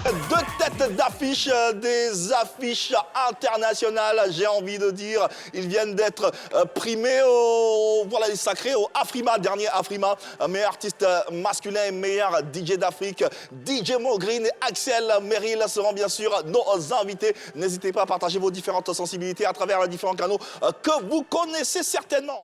Deux têtes d'affiche, des affiches internationales, j'ai envie de dire. Ils viennent d'être primés au, voilà, sacrés au Afrima, dernier Afrima, meilleur artiste masculin et meilleur DJ d'Afrique. DJ Mo Green et Axel Merrill seront bien sûr nos invités. N'hésitez pas à partager vos différentes sensibilités à travers les différents canaux que vous connaissez certainement.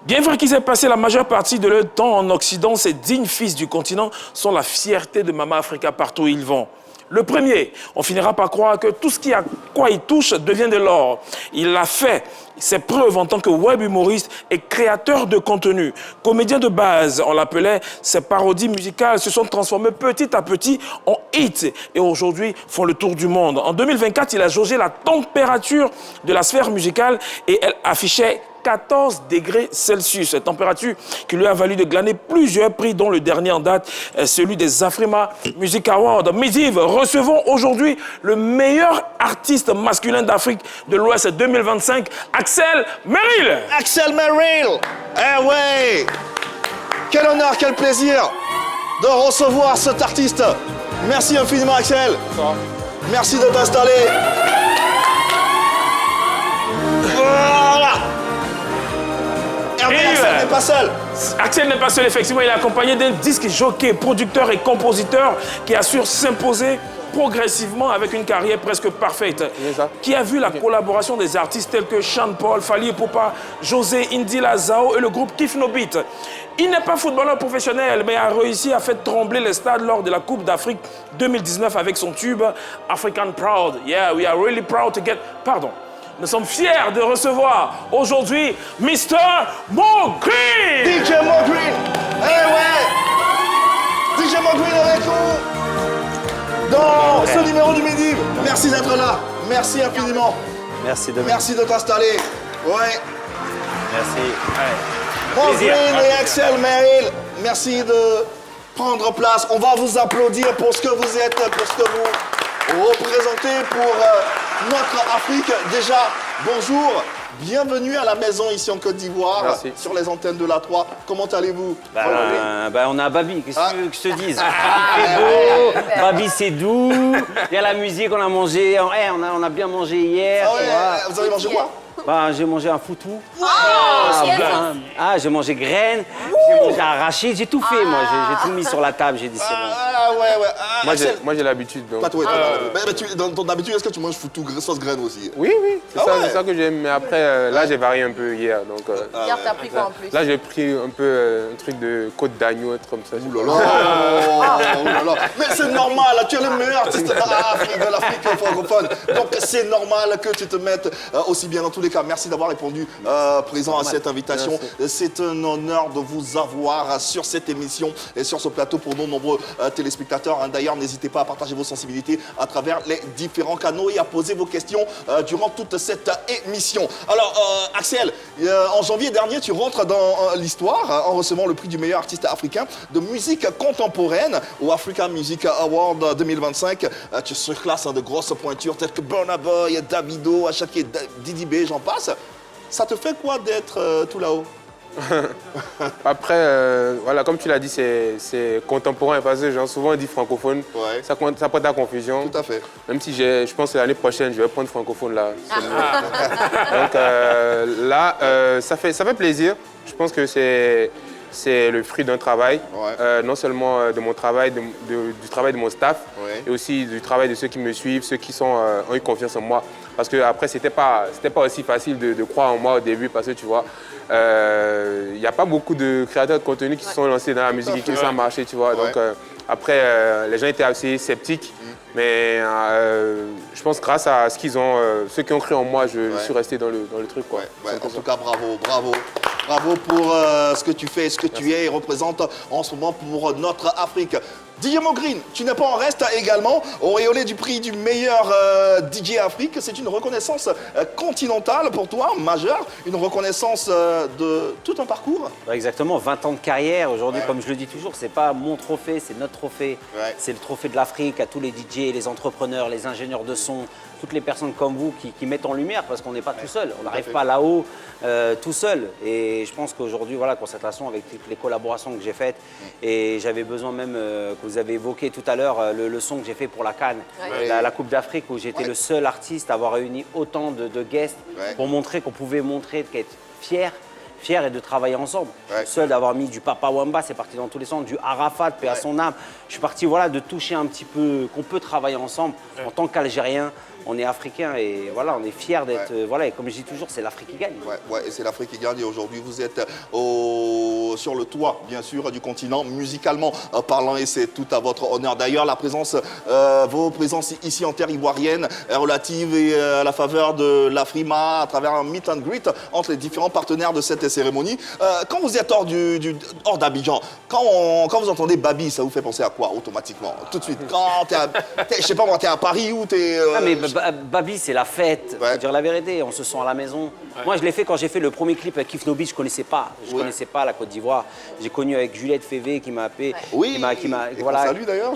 Bien vrai qu'ils aient passé la majeure partie de leur temps en Occident, ces dignes fils du continent sont la fierté de Mama Africa partout où ils vont. Le premier, on finira par croire que tout ce à quoi il touche devient de l'or. Il l'a fait, ses preuves en tant que web humoriste et créateur de contenu. Comédien de base, on l'appelait, ses parodies musicales se sont transformées petit à petit en hits et aujourd'hui font le tour du monde. En 2024, il a jaugé la température de la sphère musicale et elle affichait 14 degrés Celsius, température qui lui a valu de glaner plusieurs prix, dont le dernier en date, celui des Afrima Music Awards. Midiv, recevons aujourd'hui le meilleur artiste masculin d'Afrique de l'Ouest 2025, Axel Merrill. Axel Merrill, eh ouais, quel honneur, quel plaisir de recevoir cet artiste. Merci infiniment Axel. Merci de t'installer. Voilà. Axel n'est pas seul. Axel n'est pas seul, effectivement. Il est accompagné d'un disque jockey, producteur et compositeur qui assure s'imposer progressivement avec une carrière presque parfaite. Qui a vu la collaboration des artistes tels que Sean Paul, Fally Ipupa, José Indila Zao et le groupe Kif No Beat. Il n'est pas footballeur professionnel, mais a réussi à faire trembler les stades lors de la Coupe d'Afrique 2019 avec son tube African Proud. Yeah, we are really proud to get... Pardon. Nous sommes fiers de recevoir aujourd'hui Mr. Mo Green. DJ Mo Green. Eh ouais. DJ Mo Green avec nous dans ce numéro du Midi. Merci d'être là. Merci infiniment. Merci de Merci de t'installer. Ouais. Merci. Mo Green et Axel Merrill, merci de prendre place. On va vous applaudir pour ce que vous êtes, pour ce que vous représentez pour notre Afrique. Déjà, bonjour, bienvenue à la maison ici en Côte d'Ivoire, sur les antennes de la 3. Comment allez-vous? On a Babi, qu'est-ce que je te dise? Il fait beau, Babi c'est doux, il y a la musique, on a mangé, on a bien mangé hier. Ah ouais, vous avez mangé quoi? J'ai mangé un foutou. J'ai mangé graines, Ouh. j'ai mangé arachide, j'ai tout fait moi, j'ai tout mis sur la table, j'ai dit c'est bon. Moi j'ai l'habitude. Donc. Dans ton habitude, est-ce que tu manges foutou sauce graine aussi? Oui, c'est ça que j'aime. Mais après, là j'ai varié un peu hier. Donc, hier, t'as pris quoi en plus? Là j'ai pris un peu un truc de côte d'agneau, un truc comme ça. Ouh là là. Mais c'est normal, tu es le meilleur artiste de l'Afrique francophone. Donc c'est normal que tu te mettes aussi bien dans tous les cas. Merci d'avoir répondu présent à cette invitation. C'est un honneur de vous avoir sur cette émission et sur ce plateau pour nos nombreux téléspectateurs. D'ailleurs, n'hésitez pas à partager vos sensibilités à travers les différents canaux et à poser vos questions durant toute cette émission. Alors, Axel, en janvier dernier, tu rentres dans l'histoire en recevant le prix du meilleur artiste africain de musique contemporaine au Africa Music Award 2025. Tu surclasses de grosses pointures telles que Burna Boy, Davido, Ashanti, Didi B, j'en passe. Ça te fait quoi d'être tout là-haut? Après, voilà, comme tu l'as dit, c'est contemporain parce que souvent on dit francophone, ça porte à confusion. Tout à fait. Même si je pense que l'année prochaine, je vais prendre francophone là. Donc là, ça fait plaisir. Je pense que c'est le fruit d'un travail, non seulement de mon travail, du travail de mon staff, et aussi du travail de ceux qui me suivent, ceux qui ont eu confiance en moi. Parce que après, c'était pas aussi facile de croire en moi au début, parce que tu vois, il n'y a pas beaucoup de créateurs de contenu qui se sont lancés dans la musique et qui ça a marché, tu vois. Donc après, les gens étaient assez sceptiques, mais je pense que grâce à ce qu'ils ont, ceux qui ont cru en moi, je suis resté dans le truc, quoi. En tout cas, bravo. Bravo pour ce que tu fais, ce que tu es et représentes en ce moment pour notre Afrique. DJ Mo Green, tu n'es pas en reste également, auréolé du prix du meilleur DJ Afrique. C'est une reconnaissance continentale pour toi, majeure, une reconnaissance de tout un parcours. Ouais, exactement, 20 ans de carrière. Aujourd'hui, comme je le dis toujours, c'est pas mon trophée, c'est notre trophée. Ouais. C'est le trophée de l'Afrique à tous les DJ, les entrepreneurs, les ingénieurs de son, toutes les personnes comme vous qui mettent en lumière parce qu'on n'est pas tout seul. On n'arrive pas là-haut tout seul. Et je pense qu'aujourd'hui, voilà, concertation avec toutes les collaborations que j'ai faites. Et j'avais besoin même, que vous avez évoqué tout à l'heure, le son que j'ai fait pour la CAN, la Coupe d'Afrique, où j'étais le seul artiste à avoir réuni autant de guests pour montrer qu'on pouvait montrer qu'être fier et de travailler ensemble. Je suis seul d'avoir mis du Papa Wemba, c'est parti dans tous les sens, du Arafat, paix à son âme. Je suis parti voilà, de toucher un petit peu, qu'on peut travailler ensemble en tant qu'Algérien. On est africain et voilà, on est fiers d'être. Voilà, et comme je dis toujours, c'est l'Afrique qui gagne. Et c'est l'Afrique qui gagne. Et aujourd'hui, vous êtes sur le toit, bien sûr, du continent, musicalement parlant, et c'est tout à votre honneur. D'ailleurs, la présence, vos présences ici en terre ivoirienne est relative et à la faveur de l'Afrima à travers un meet and greet entre les différents partenaires de cette cérémonie. Quand vous êtes hors d'Abidjan, quand vous entendez Babi, ça vous fait penser à quoi automatiquement, tout de suite? Quand je sais pas moi, t'es à Paris ou t'es... Babi, c'est la fête, faut dire la vérité, on se sent à la maison. Moi, je l'ai fait quand j'ai fait le premier clip avec Kif Nobi, je connaissais pas la Côte d'Ivoire. J'ai connu avec Juliette Févé qui m'a appelé, qui m'a salue d'ailleurs,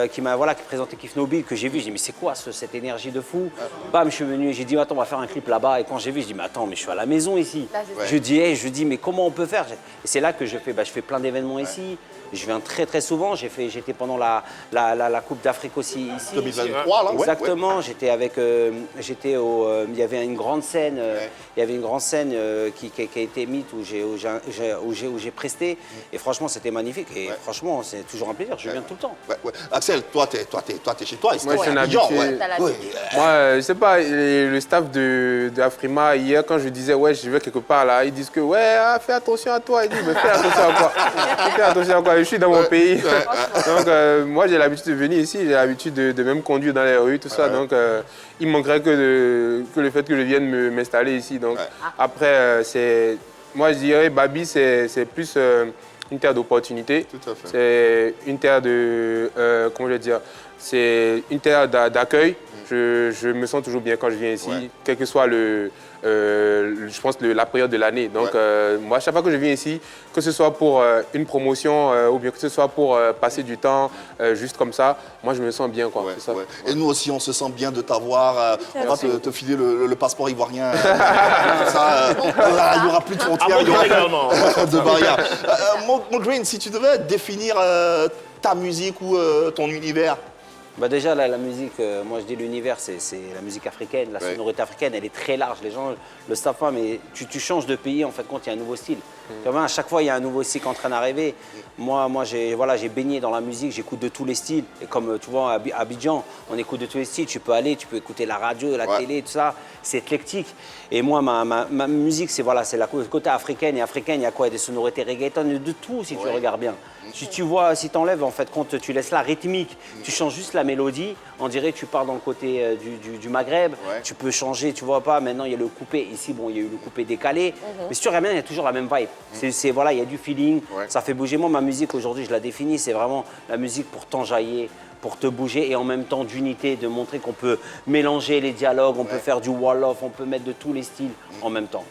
qui m'a présenté Kif Nobi, que j'ai vu, j'ai dit mais c'est quoi cette énergie de fou? Bam, je suis venu, j'ai dit attends, on va faire un clip là-bas, et quand j'ai vu, je dis mais attends, mais je suis à la maison ici. Je dis mais comment on peut faire? Et c'est là que je fais plein d'événements ici. Je viens très souvent, j'étais pendant la Coupe d'Afrique aussi ici. 2023 là. Exactement, j'étais avec, il y avait une grande scène, qui a été mise où j'ai presté, et franchement c'était magnifique, et franchement c'est toujours un plaisir, je viens tout le temps. Axel, toi t'es chez toi, moi je suis habitué. Moi je sais pas, le staff de Afrima hier quand je disais je vais quelque part là, ils disent que fais attention à toi, ils disent mais fais attention à quoi? Fais attention à quoi? Je suis dans mon pays. Donc, moi, j'ai l'habitude de venir ici, j'ai l'habitude de même conduire dans les rues, tout ça. Donc, il manquerait que le fait que je vienne m'installer ici. Donc, après, moi, je dirais, Babi, c'est plus une terre d'opportunités. C'est une terre de, comment je vais dire, c'est une terre d'accueil. Je me sens toujours bien quand je viens ici, quel que soit je pense la période de l'année. Donc moi, chaque fois que je viens ici, que ce soit pour une promotion ou bien que ce soit pour passer du temps juste comme ça, moi je me sens bien quoi. Ça. Et nous aussi, on se sent bien de t'avoir. On va te filer le passeport ivoirien. Ça, il n'y aura plus de frontières, il y aura de barrières. Mo Green, si tu devais définir ta musique ou ton univers. Déjà, la musique, moi je dis l'univers, c'est la musique africaine, la sonorité africaine, elle est très large. Les gens le savent pas, mais tu changes de pays, en fait, quand il y a un nouveau style. Tu vois, à chaque fois, il y a un nouveau style qui est en train d'arriver. Moi j'ai baigné dans la musique, j'écoute de tous les styles. Et comme tu vois, à Abidjan, on écoute de tous les styles. Tu peux écouter la radio, la télé, tout ça. C'est éclectique. Et moi, ma musique, c'est la côté africaine. Et africaine, il y a quoi? Des sonorités reggaeton, de tout, si tu regardes bien. Si tu vois, si tu enlèves, en fait, quand tu laisses la rythmique, tu changes juste la mélodie, on dirait que tu pars dans le côté du Maghreb. Tu peux changer, tu vois pas, maintenant il y a le coupé. Ici, bon, il y a eu le coupé décalé. Mais si tu regardes bien, il y a toujours la même vibe. Il y a du feeling, ça fait bouger. Moi, ma musique aujourd'hui, je la définis, c'est vraiment la musique pour t'enjailler, pour te bouger et en même temps d'unité, de montrer qu'on peut mélanger les dialogues, on peut faire du wall-off, on peut mettre de tous les styles en même temps.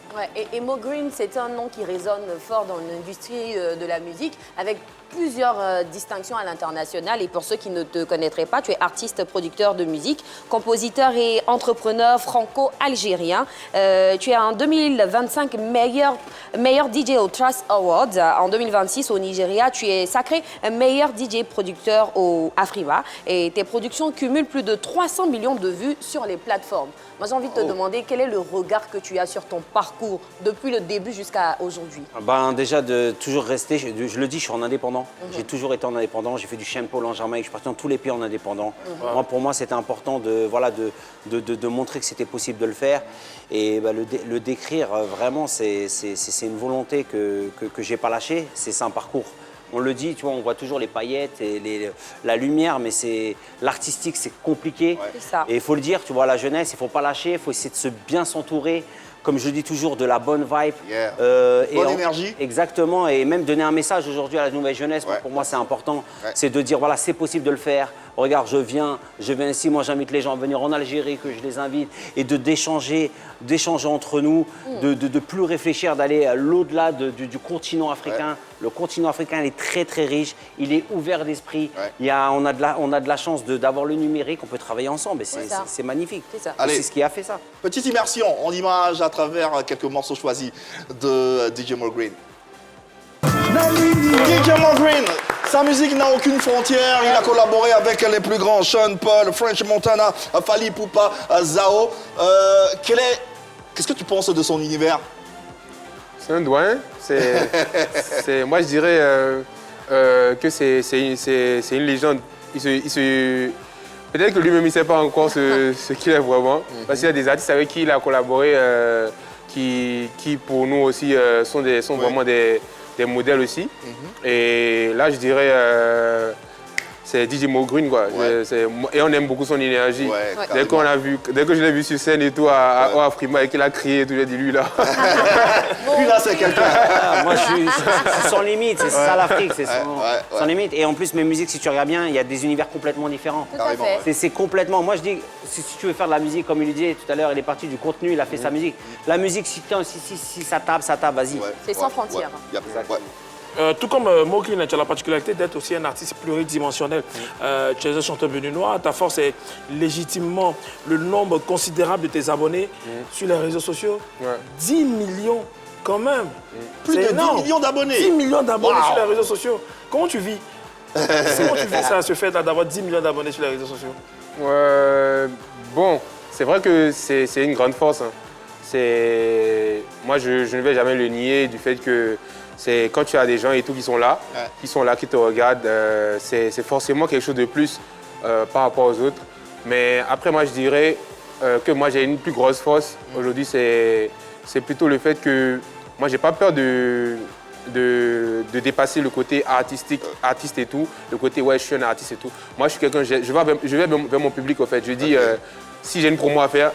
Et Mo Green, c'est un nom qui résonne fort dans l'industrie de la musique, avec plusieurs distinctions à l'international. Et pour ceux qui ne te connaîtraient pas, tu es artiste, producteur de musique, compositeur et entrepreneur franco-algérien. Tu es en 2025 meilleur DJ au Trust Awards. En 2026, au Nigeria, tu es sacré meilleur DJ producteur au Afrima. Et tes productions cumulent plus de 300 millions de vues sur les plateformes. Moi, j'ai envie de te demander quel est le regard que tu as sur ton parcours depuis le début jusqu'à aujourd'hui. Déjà, de toujours rester, je le dis, je suis en indépendant. J'ai toujours été en indépendant. J'ai fait du Champol en Jamaïque, je suis parti dans tous les pays en indépendant. Pour moi, c'était important de montrer que c'était possible de le faire. Et le décrire, vraiment, c'est une volonté que je n'ai pas lâchée. C'est un parcours. On le dit, tu vois, on voit toujours les paillettes et la lumière, mais l'artistique, c'est compliqué. Et il faut le dire, tu vois, la jeunesse, il ne faut pas lâcher, il faut essayer de bien s'entourer. comme je dis toujours, de la bonne vibe. Yeah. Et Bonne énergie. Exactement, et même donner un message aujourd'hui à la nouvelle jeunesse, Ouais. pour moi c'est important, Ouais. c'est de dire voilà, c'est possible de le faire. Regarde, je viens ici, moi j'invite les gens à venir en Algérie, que je les invite, et d'échanger entre nous, de plus réfléchir, d'aller à l'au-delà du continent africain. Ouais. Le continent africain il est très très riche, il est ouvert d'esprit. Ouais. On a de la chance d'avoir le numérique, on peut travailler ensemble, et C'est ça. c'est magnifique. C'est ça. Allez. C'est ce qui a fait ça. Petite immersion en images à travers quelques morceaux choisis de DJ Mo Green. DJ Mo Green, sa musique n'a aucune frontière. Il a collaboré avec les plus grands, Sean Paul, French Montana, Fally Ipupa, Zao. Qu'est-ce que tu penses de son univers? C'est un doyen. Moi, je dirais que c'est une légende. Peut-être que lui-même, il ne sait pas encore ce qu'il est vraiment. Parce qu'il y a des artistes avec qui il a collaboré qui pour nous aussi, sont vraiment des modèles aussi. Et là, je dirais, c'est DJ Mo Green, quoi. Ouais. Et on aime beaucoup son énergie. Ouais, Dès que je l'ai vu sur scène et tout, à Afrima, et qu'il a crié et tout, j'ai dit, lui, là. Lui là, c'est quelqu'un. Moi, je suis sans limite, c'est ça l'Afrique, c'est sans ouais. limite. Et en plus, mes musiques, si tu regardes bien, il y a des univers complètement différents. Tout à Carrément, fait. ouais. C'est complètement. Moi, je dis, si tu veux faire de la musique, comme il le disait tout à l'heure, il est parti du contenu, il a fait sa musique. La musique, si ça tape, vas-y. Ouais, C'est sans frontières. Ouais. Ouais. Tout comme Mo Green, tu as la particularité d'être aussi un artiste pluridimensionnel. Tu es un chanteur béninois, ta force est légitimement le nombre considérable de tes abonnés sur les réseaux sociaux. Ouais. 10 millions quand même. Plus C'est de 10 énorme. millions d'abonnés. 10 millions d'abonnés Wow. sur les réseaux sociaux. Comment tu vis? Comment tu vis ça, ce fait d'avoir 10 millions d'abonnés sur les réseaux sociaux? Bon, c'est vrai que c'est une grande force. Hein. Moi, je ne vais jamais le nier du fait que c'est quand tu as des gens et tout qui sont là, qui te regardent, c'est forcément quelque chose de plus par rapport aux autres. Mais après, moi, je dirais que moi, j'ai une plus grosse force. Aujourd'hui, c'est plutôt le fait que moi, j'ai pas peur de dépasser le côté artiste et tout, le côté ouais, je suis un artiste et tout. Moi, je suis quelqu'un, je vais vers mon public, au fait. Je dis, si j'ai une promo à faire,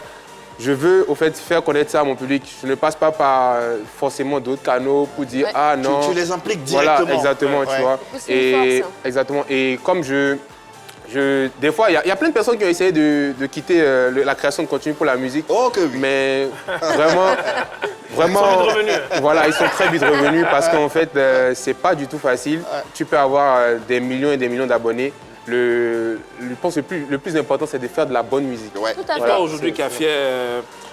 je veux au fait faire connaître ça à mon public. Je ne passe pas par forcément d'autres canaux pour dire ah non. Tu les impliques directement. Voilà, exactement, tu vois. C'est une force, hein. Exactement. Et comme des fois, il y a plein de personnes qui ont essayé de quitter la création de contenu pour la musique. Oh que oui. Mais vraiment, Ils sont vite revenus. voilà, ils sont très vite revenus parce qu'en fait, c'est pas du tout facile. Tu peux avoir des millions et des millions d'abonnés. Je pense que le plus important, c'est de faire de la bonne musique. Ouais. Tout à fait. Toi, aujourd'hui, qui a fait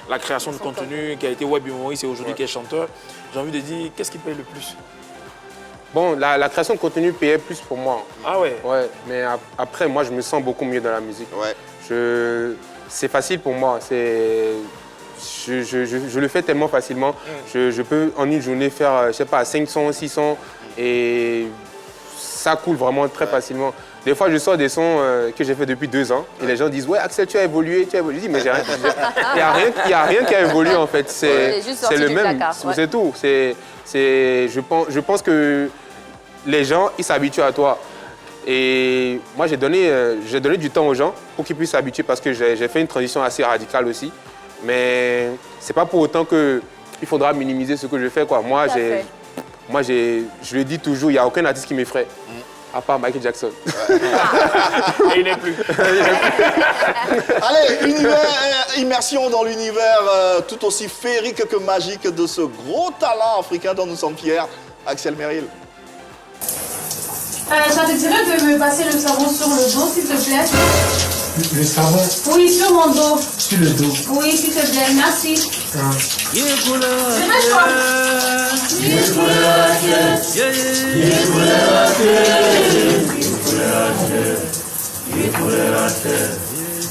la création de contenu, qui a été web humoriste et aujourd'hui qui est chanteur, j'ai envie de dire, qu'est-ce qui paye le plus? Bon, la création de contenu payait plus pour moi. Ah ouais? Ouais, mais après, moi, je me sens beaucoup mieux dans la musique. Ouais. C'est facile pour moi. Je le fais tellement facilement. Je peux en une journée faire, je sais pas, 500, 600 et ça coule vraiment très facilement. Des fois, je sors des sons que j'ai fait depuis 2 ans et les gens disent « Ouais, Axel, tu as évolué, Je dis « Mais j'ai rien. Il n'y a rien qui a évolué en fait. C'est juste sorti le du même. placard, ouais. C'est tout. Je pense que les gens, ils s'habituent à toi. Et moi, j'ai donné du temps aux gens pour qu'ils puissent s'habituer parce que j'ai fait une transition assez radicale aussi. Mais c'est pas pour autant qu'il faudra minimiser ce que je fais, quoi. Moi, je le dis toujours, il n'y a aucun artiste qui m'effraie. À part Michael Jackson. Et il n'est plus. Allez, immersion dans l'univers tout aussi féerique que magique de ce gros talent africain dont nous sommes fiers, Axel Merrill. Ça te dirait de me passer le savon sur le dos, s'il te plaît? Le savon Oui, sur mon dos. sur le dos. Oui, s'il te plaît, merci. Ah. Dépêche-toi.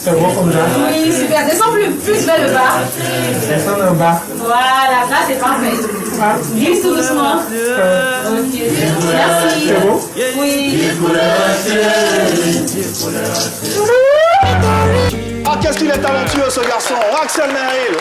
C'est bon comme ça. Oui, super. Descends plus vers le bas. Descends en bas. Voilà, là c'est parfait. Glisse tout doucement. Ok, merci. C'est bon? Oui. Ah, qu'est-ce qu'il est talentueux ce garçon, Axel Merrill.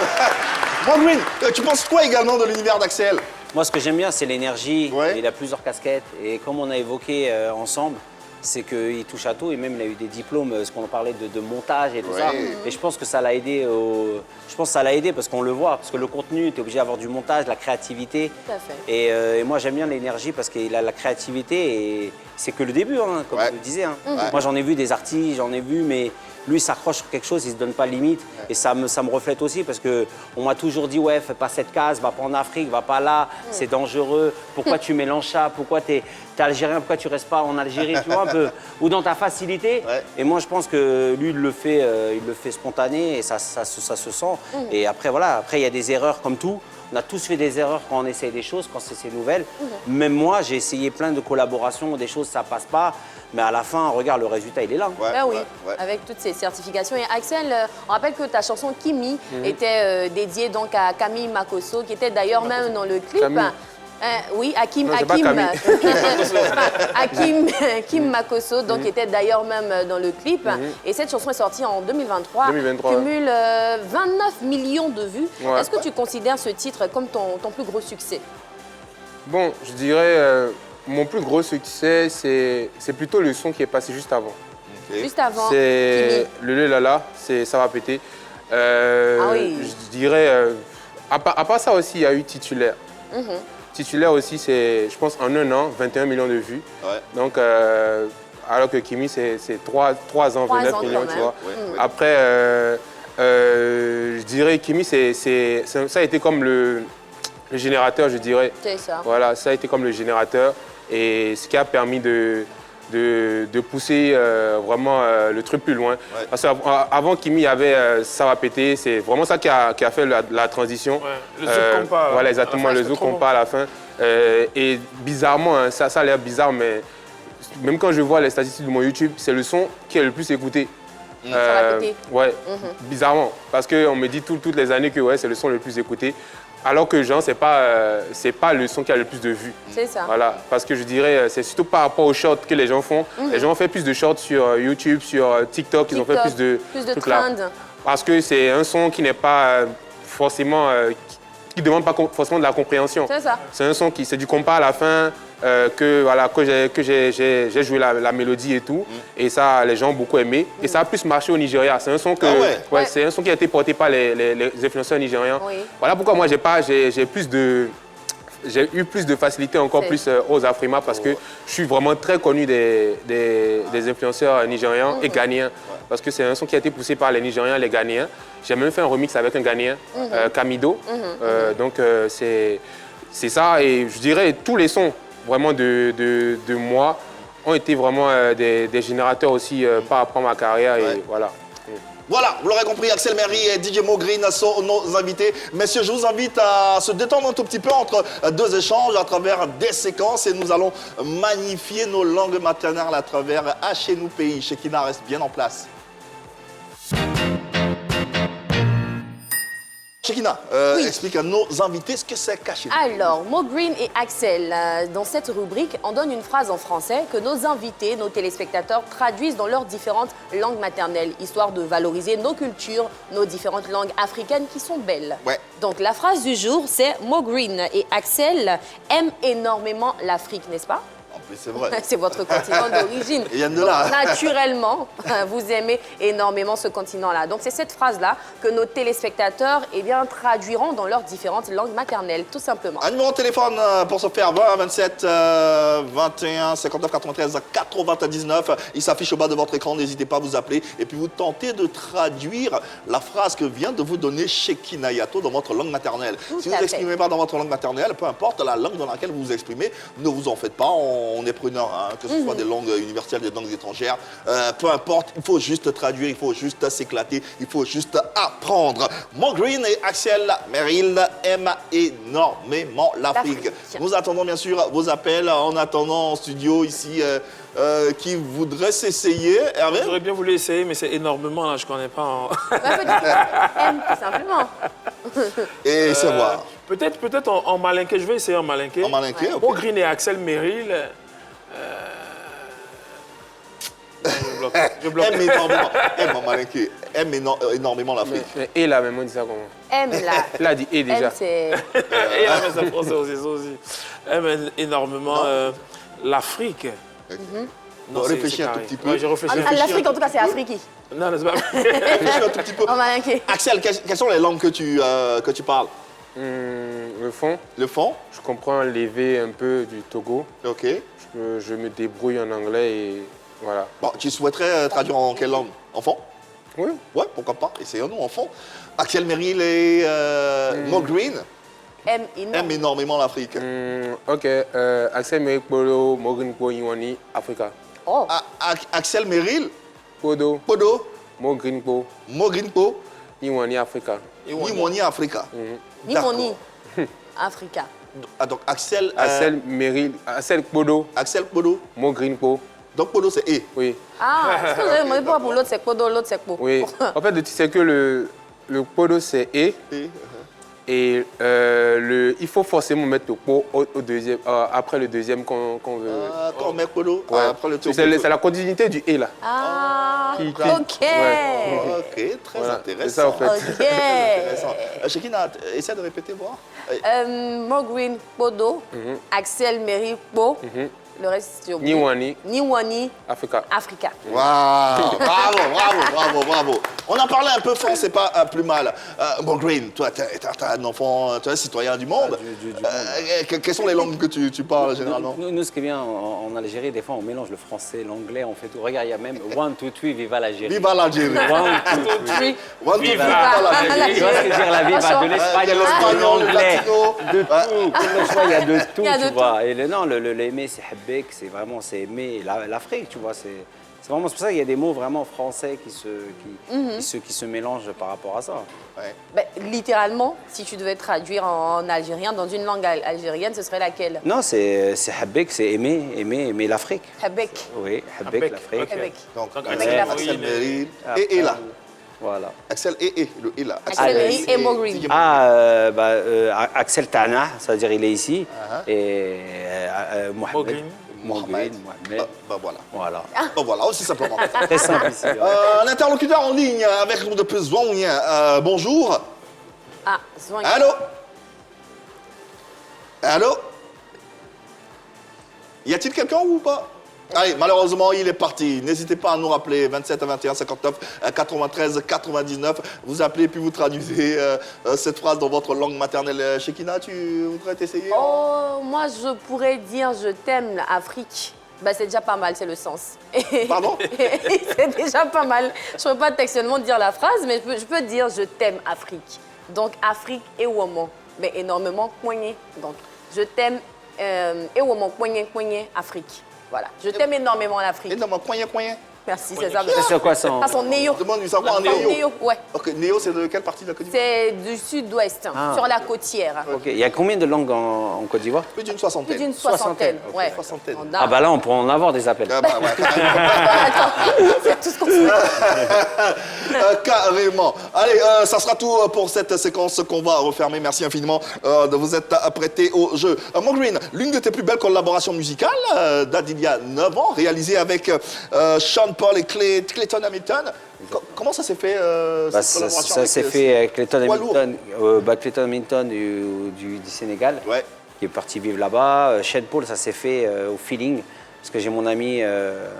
Mo Green, tu penses quoi également de l'univers d'Axel? Moi, ce que j'aime bien, c'est l'énergie. Ouais. Il a plusieurs casquettes. Et comme on a évoqué ensemble, c'est qu'il touche à tout et même il a eu des diplômes, ce qu'on parlait de montage et tout Ouais. ça. Et je pense que ça l'a aidé. Je pense que ça l'a aidé parce qu'on le voit, parce que le contenu, tu es obligé d'avoir du montage, de la créativité. Tout à fait. Et moi j'aime bien l'énergie parce qu'il a la créativité et c'est que le début, hein, comme Ouais. je le disais. Hein. Ouais. Moi j'en ai vu des artistes, j'en ai vu, mais lui il s'accroche sur quelque chose, il se donne pas de limite. Et ça me reflète aussi parce qu'on m'a toujours dit ouais, fais pas cette case, va pas en Afrique, va pas là, c'est dangereux. Pourquoi tu mélanges ça? Pourquoi t'es algérien, pourquoi tu restes pas en Algérie, tu vois un peu? Ou dans ta facilité. Ouais. Et moi je pense que lui il le fait spontané et ça se sent. Et après voilà, après il y a des erreurs comme tout. On a tous fait des erreurs quand on essaye des choses, quand c'est nouvelle. Même moi, j'ai essayé plein de collaborations, des choses, ça passe pas. Mais à la fin, regarde, le résultat, il est là. Ouais, Ben oui, ouais, ouais. avec toutes ces certifications. Et Axel, on rappelle que ta chanson Kimi était dédiée donc à Camille Makosso, qui était d'ailleurs même dans le clip. Camille. Oui, Hakim, Non, c'est pas Kim Makosso, donc qui était d'ailleurs même dans le clip. Et cette chanson est sortie en 2023. 2023, Cumule 29 millions de vues. Ouais. Est-ce que tu considères ce titre comme ton plus gros succès? Bon, je dirais, mon plus gros succès, c'est plutôt le son qui est passé juste avant. Ok. Juste avant C'est Kimi. le Lala, ça va péter. Ah oui. Je dirais, à part ça aussi, il y a eu Titulaire. Titulaire aussi, c'est, je pense, en un an, 21 millions de vues. Ouais. Donc, alors que Kimi, c'est 3 ans, 29 ans millions, quand tu même. vois. Ouais, ouais. Après, je dirais Kimi, ça a été comme le générateur, je dirais. C'est ça. Voilà, ça a été comme le générateur. Et ce qui a permis de pousser vraiment le truc plus loin. Ouais. Parce qu'avant Kimi, il y avait Ça va péter. C'est vraiment ça qui a fait la transition. Ouais, le zouk compas, Voilà, à exactement, la fin, le c'était zouk trop bon. compas à la fin. Et bizarrement, hein, ça a l'air bizarre, mais même quand je vois les statistiques de mon YouTube, c'est le son qui est le plus écouté. Ça va péter. Ouais, bizarrement. Parce qu'on me dit toutes les années que ouais, c'est le son le plus écouté. Alors que genre, c'est pas le son qui a le plus de vues. C'est ça. Voilà, parce que je dirais, c'est surtout par rapport aux shorts que les gens font. Les gens ont fait plus de shorts sur YouTube, sur TikTok, ils ont fait plus de trucs là. trend. Parce que c'est un son qui n'est pas forcément, qui demande pas forcément de la compréhension. C'est ça. C'est un son qui, c'est du compas à la fin, que j'ai joué la mélodie et tout. Et ça, les gens ont beaucoup aimé. Et ça a plus marché au Nigeria. C'est un son que, Ah ouais? Ouais. c'est un son qui a été porté par les influenceurs nigérians. Oui. Voilà pourquoi moi j'ai eu plus de facilité encore C'est- plus aux Afrima parce que je suis vraiment très connu des influenceurs nigérians et ghanéens. Parce que c'est un son qui a été poussé par les Nigériens et les Ghanéens. J'ai même fait un remix avec un Ghanéen, Kamido. Donc c'est ça. Et je dirais tous les sons vraiment de moi ont été vraiment des générateurs aussi par rapport à ma carrière. Ouais. Et voilà. Voilà, vous l'aurez compris, Axel Merry et DJ Mo Green sont nos invités. Messieurs, je vous invite à se détendre un tout petit peu entre deux échanges à travers des séquences et nous allons magnifier nos langues maternelles à travers Chez nous pays. Shekina reste bien en place. Shekina, Oui. explique à nos invités ce que c'est Caché. Alors, Mo Green et Axel, dans cette rubrique, on donne une phrase en français que nos invités, nos téléspectateurs traduisent dans leurs différentes langues maternelles, histoire de valoriser nos cultures, nos différentes langues africaines qui sont belles. Ouais. Donc, la phrase du jour, c'est Mo Green et Axel aiment énormément l'Afrique, n'est-ce pas? En plus, c'est vrai. C'est votre continent d'origine. Ils viennent de Donc, là. naturellement, vous aimez énormément ce continent-là. Donc, c'est cette phrase-là que nos téléspectateurs traduiront dans leurs différentes langues maternelles, tout simplement. Un numéro de téléphone pour se faire 20 27 21 59 93 99. Il s'affiche au bas de votre écran. N'hésitez pas à vous appeler. Et puis vous tentez de traduire la phrase que vient de vous donner Shekina Yato dans votre langue maternelle. Tout Si vous à fait. n'exprimez pas dans votre langue maternelle, peu importe la langue dans laquelle vous vous exprimez, ne vous en faites pas. On est preneur, hein, que ce soit des langues universelles, des langues étrangères. Peu importe, il faut juste traduire, il faut juste s'éclater, il faut juste apprendre. Mo Green et Axel Merrill aiment énormément l'Afrique. L'Afrique. Nous attendons bien sûr vos appels en attendant en studio ici qui voudraient s'essayer. Hervé? J'aurais bien voulu essayer, mais c'est énormément, là, je connais pas. Hein. Bah, faut dire que aime, tout simplement. Et c'est voir. Peut-être en malinqué, je vais essayer en malinqué. En malinqué, ok. Mo Green et Axel Merrill. Non, je bloque. Aime énormément, aime en malinqué, aime énormément l'Afrique. Et là, même, on dit ça comment? Aime la. Il a dit et déjà. Aime, c'est. Et il a fait ça français aussi, ça aussi. Aime énormément l'Afrique. Non, réfléchis un tout petit peu. Ouais, je réfléchis. L'Afrique, en tout cas, c'est Afrique. Non, c'est pas... Réfléchis un tout petit peu. On m'a inquiet. Axel, quelles sont les langues que tu parles? Le fond, Le fond? je comprends l'évé un peu du Togo. Ok. Je me débrouille en anglais et voilà. Bon, tu souhaiterais traduire en quelle langue? En fond? Oui. Ouais, pourquoi pas. Essayons-nous en fond. Axel Merrill et Mo Green aiment énormément l'Afrique. Ok. Axel Merikpolo, Morgan Iwani, Africa. Oh. Axel Merrill, Podo, Podo, Mo Greenpo, Mo Greenpo, Iwani, Africa. Nimoni Africa. Nimoni. Africa. Ah, donc Axel, Axel Merrill, Axel Podo, Axel Podo. Mo Greenpo. Donc Podo c'est E. Oui. Ah, est-ce que vous avez demandé pourquoi pour l'autre c'est Podo, l'autre c'est Po? Oui. En fait, tu sais que le Podo c'est E. Et il faut forcément mettre le pot au deuxième, après le deuxième qu'on veut. Ah, quand on met Podo, Ouais. après le tour. C'est la continuité du et là. Ah, Qui- ok. Ouais. Ok, très Voilà, intéressant. c'est ça, en fait. Ok. Intéressant. Shekina, essaie de répéter, voir. Mo Green, Podo, Axel Merrill, Po. Le reste, j'ai oublié. Niwani, Africa. Africa. Waouh, bravo. On en parlait un peu fort, c'est pas plus mal. Mo Green, toi, t'es un enfant, tu es un citoyen du monde. Du monde. Quelles sont les langues que tu parles généralement? Nous, ce qui est bien en Algérie, des fois, on mélange le français, l'anglais, on fait tout. Regarde, il y a même 1, 2, 3, viva l'Algérie. Viva l'Algérie. 1, 2, 3. One, two, three, Viva viva l'Algérie. Tu vois ce que je veux dire, la viva de Il y a l'espagnol, de l'espagnol, le l'anglais, latino. de tout. Pour le choix, il y a de tout, Il y a de tu tout. vois. Et non, l'aimer, c'est habbek, c'est vraiment, c'est aimer l'Afrique, tu vois. C'est vraiment, c'est pour ça qu'il y a des mots vraiment français qui se mélangent par rapport à ça. Ouais. Ben, littéralement, si tu devais traduire en algérien, dans une langue algérienne, ce serait laquelle? Non, c'est habbek, c'est aimer l'Afrique. Habek. Oui, habbek, Habbek, l'Afrique. ok. Habek. Donc, Axel Axel Merrill Après, et là. Voilà. Axel et le et là. Axel Merrill et Mo Green. Axel Tana, ça veut dire il est ici. Et Green. Mohamed. Bah voilà. Voilà. Bah voilà, aussi simplement. Très simple ici. ouais. Un interlocuteur en ligne avec nous depuis Zouanien. Bonjour. Ah, Zwang. Allô? Allô? Y a-t-il quelqu'un ou pas? Allez, malheureusement, il est parti. N'hésitez pas à nous rappeler 27 21 59 93 99. Vous appelez puis vous traduisez cette phrase dans votre langue maternelle. Shekina, tu voudrais t'essayer? Oh, moi, je pourrais dire je t'aime l'Afrique. Ben, c'est déjà pas mal, c'est le sens. Pardon? C'est déjà pas mal. Je ne peux pas textuellement dire la phrase, mais je peux dire je t'aime Afrique. Donc, Afrique et Woman. Mais énormément poigné. Donc, je t'aime et Woman, poigné, Afrique. Voilà. Je t'aime énormément l'Afrique. Et non, mais coin. Merci, c'est ça. C'est sur quoi ça Ah, son néo. Demande-lui ça, quoi, un Son néo? néo, ouais. Ok, néo, c'est de quelle partie de la Côte d'Ivoire? C'est du sud-ouest, Ah. sur la côtière. Ok. Il y a combien de langues en Côte d'Ivoire? Plus d'une Plus soixantaine. d'une soixantaine. Soixantaine, Ouais. Soixantaine. On a- Ah bah là, on pourrait en avoir des appels. Ah bah ouais. C'est tout ce qu'on fait. Carrément. Allez, ça sera tout pour cette séquence qu'on va refermer. Merci infiniment de vous être prêté au jeu. Mo Green, l'une de tes plus belles collaborations musicales date d'il y a 9 ans, réalisée avec Sean Paul et Clayton Hamilton. Comment ça s'est fait, Bah, cette collaboration ça avec, s'est fait avec Clayton poids lourd. Hamilton, Clayton Hamilton du Sénégal, Ouais. qui est parti vivre là-bas. Sean Paul, ça s'est fait au feeling, parce que j'ai mon ami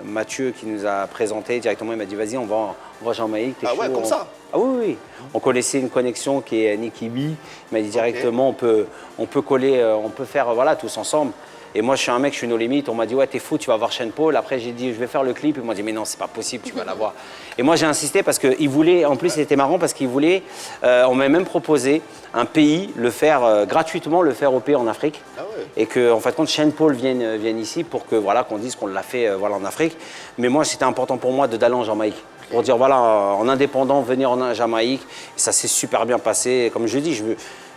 Mathieu qui nous a présenté directement. Il m'a dit vas-y, on va en Jamaïque. t'es Ah ouais, chaud, comme ça? Ah oui. On connaissait une connexion qui est Nicky B. Il m'a dit directement on peut coller, on peut faire voilà tous ensemble. Et moi, je suis un mec, je suis no limite. On m'a dit, ouais, t'es fou, tu vas voir Sean Paul. Après, j'ai dit, je vais faire le clip. Ils m'ont dit, mais non, c'est pas possible, tu vas la voir. Et moi, j'ai insisté parce qu'il voulait, en plus, c'était marrant parce qu'il voulait, on m'a même proposé un pays, le faire gratuitement, le faire au pays en Afrique. Ah ouais. Et que, en fait, quand Sean Paul vienne ici pour que, voilà, qu'on dise qu'on l'a fait voilà, en Afrique. Mais moi, c'était important pour moi d'aller en Jamaïque. Pour dire, voilà, en indépendant, venir en Jamaïque. Et ça s'est super bien passé. Comme je dis,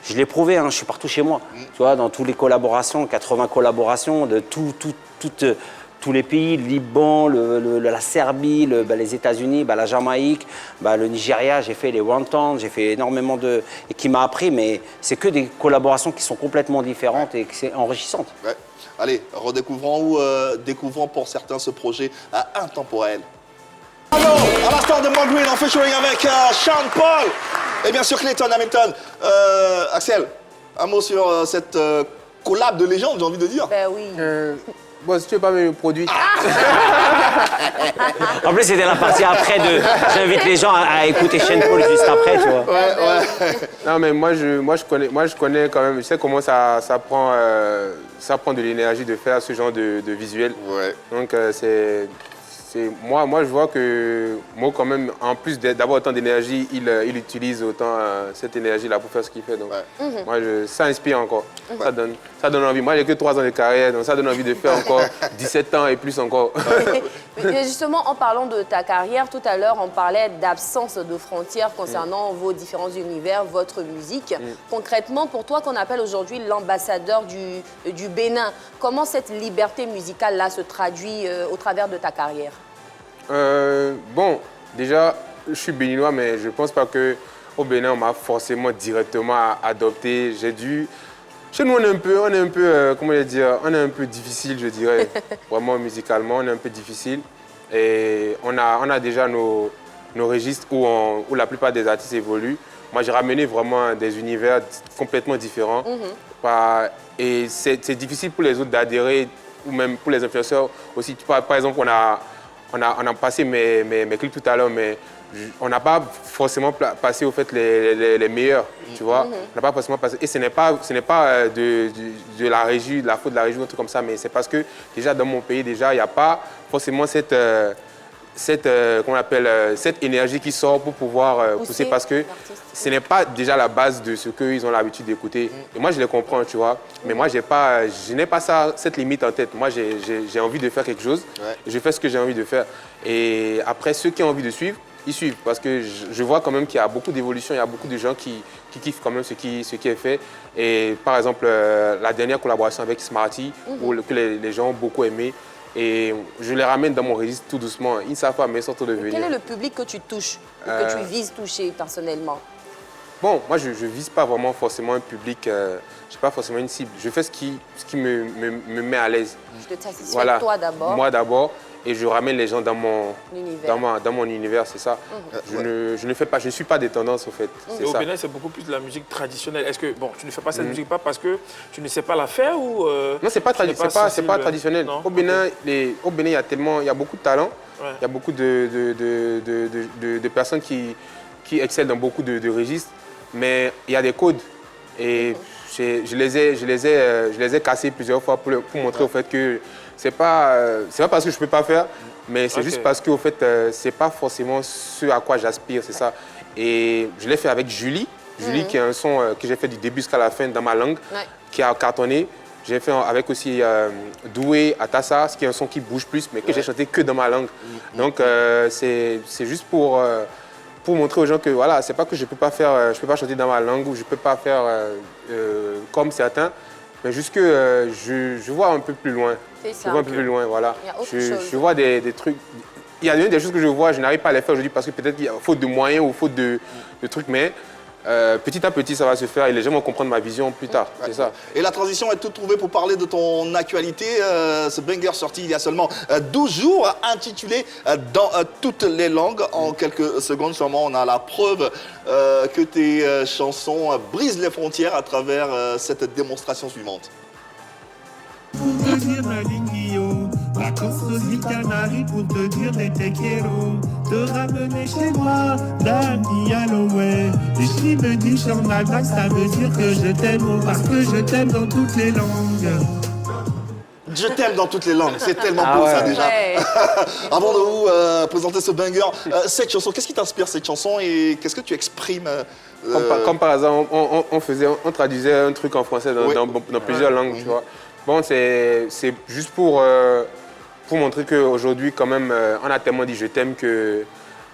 je l'ai prouvé, hein, je suis partout chez moi. Tu vois, dans toutes les collaborations, 80 collaborations de tous les pays, le Liban, la Serbie, les États-Unis, la Jamaïque, le Nigeria, j'ai fait les Wonton, j'ai fait énormément de... Et qui m'a appris, mais c'est que des collaborations qui sont complètement différentes et qui sont enrichissantes. Ouais. Allez, redécouvrons ou découvrons pour certains ce projet intemporel. Alors, à l'instant de Mo Green, on fait showing avec Sean Paul et bien sûr Clayton Hamilton. Axel, un mot sur cette collab de légende, j'ai envie de dire. Ben oui. Bon, si tu veux pas me produire. En plus, c'était la partie après de. J'invite les gens à écouter Sean Paul juste après, tu vois. Non, mais moi je connais quand même. Je sais comment ça prend de l'énergie de faire ce genre de visuel. Ouais. Donc, moi, je vois que Mo, quand même, en plus d'avoir autant d'énergie, il utilise autant cette énergie-là pour faire ce qu'il fait. Donc, moi, ça inspire encore. Ça donne envie. Moi, j'ai que 3 ans de carrière, donc ça donne envie de faire encore 17 ans et plus encore. Mais justement, en parlant de ta carrière, tout à l'heure, on parlait d'absence de frontières concernant vos différents univers, votre musique. Concrètement, pour toi, qu'on appelle aujourd'hui l'ambassadeur du Bénin, comment cette liberté musicale-là se traduit au travers de ta carrière? Bon, déjà, je suis béninois, mais je ne pense pas qu'au Bénin, on m'a forcément directement adopté. J'ai dû... Chez nous, on est un peu comment dire, on est un peu difficile, je dirais. Vraiment, musicalement, on est un peu difficile. Et on a déjà nos registres où la plupart des artistes évoluent. Moi, j'ai ramené vraiment des univers complètement différents. Et c'est difficile pour les autres d'adhérer, ou même pour les influenceurs aussi. Par exemple, on a passé mes clips tout à l'heure, mais on n'a pas forcément passé au fait les meilleurs, tu vois. On n'a pas forcément passé. Et ce n'est pas de la régie, de la faute de la régie ou un truc comme ça, mais c'est parce que déjà dans mon pays, déjà, il n'y a pas forcément cette énergie qui sort pour pouvoir pousser, parce que ce n'est pas déjà la base de ce qu'ils ont l'habitude d'écouter. Et moi, je les comprends, tu vois. Mais moi, je n'ai pas cette limite en tête. Moi, j'ai envie de faire quelque chose. Je fais ce que j'ai envie de faire. Et après, ceux qui ont envie de suivre, ils suivent. Parce que je vois quand même qu'il y a beaucoup d'évolution. Il y a beaucoup de gens qui kiffent quand même ce qui est fait. Et par exemple, la dernière collaboration avec Smarty, que les gens ont beaucoup aimé. Et je les ramène dans mon registre tout doucement. Ils ne savent pas, mais ils sont en train de venir. Quel est le public que tu touches, que tu vises toucher personnellement? Bon, moi, je ne vise pas vraiment forcément un public. Je n'ai pas forcément une cible. Je fais ce qui me met à l'aise. Je te satisfais toi d'abord. Moi d'abord. Et je ramène les gens dans mon univers, c'est ça. Je ne suis pas des tendances, au fait. Et au Bénin, c'est beaucoup plus de la musique traditionnelle. Est-ce que, bon, tu ne fais pas cette musique pas parce que tu ne sais pas la faire ou... Non, c'est pas traditionnel. Au Bénin, il y a beaucoup de talents. Il y a beaucoup de personnes qui excellent dans beaucoup de registres. Mais il y a des codes. Et je les ai cassés plusieurs fois pour montrer au fait que c'est pas parce que je peux pas faire, mais c'est juste parce que au fait c'est pas forcément ce à quoi j'aspire, c'est ça. Et je l'ai fait avec Julie, qui est un son que j'ai fait du début jusqu'à la fin dans ma langue, qui a cartonné. J'ai fait avec aussi Doué, Atassa, qui est un son qui bouge plus, mais que j'ai chanté que dans ma langue. Donc c'est juste pour montrer aux gens que voilà, c'est pas que je peux pas chanter dans ma langue ou je peux pas faire comme certains, mais juste que je vois un peu plus loin. Je vois un peu plus loin, voilà. Je vois des trucs. Il y a des choses que je vois, je n'arrive pas à les faire aujourd'hui parce que peut-être qu'il y a faute de moyens ou faute de trucs, mais petit à petit, ça va se faire et les gens vont comprendre ma vision plus tard. C'est ça. Et la transition est toute trouvée pour parler de ton actualité. Ce banger sorti il y a seulement 12 jours, intitulé Dans toutes les langues. En quelques secondes seulement, on a la preuve que tes chansons brisent les frontières à travers cette démonstration suivante. Pour te dire Malinguio, vacances aux îles Canaries pour te dire des te quiero, te ramener chez moi, Dani Aloé. Et si me dis Charmadax, ça veut dire que je t'aime, parce que je t'aime dans toutes les langues. Je t'aime dans toutes les langues, c'est tellement beau ça déjà. Avant de vous présenter ce banger, cette chanson, qu'est-ce qui t'inspire cette chanson et qu'est-ce que tu exprimes comme par hasard, on traduisait un truc en français dans plusieurs langues, tu vois. Bon, c'est juste pour montrer qu'aujourd'hui, quand même, on a tellement dit je t'aime que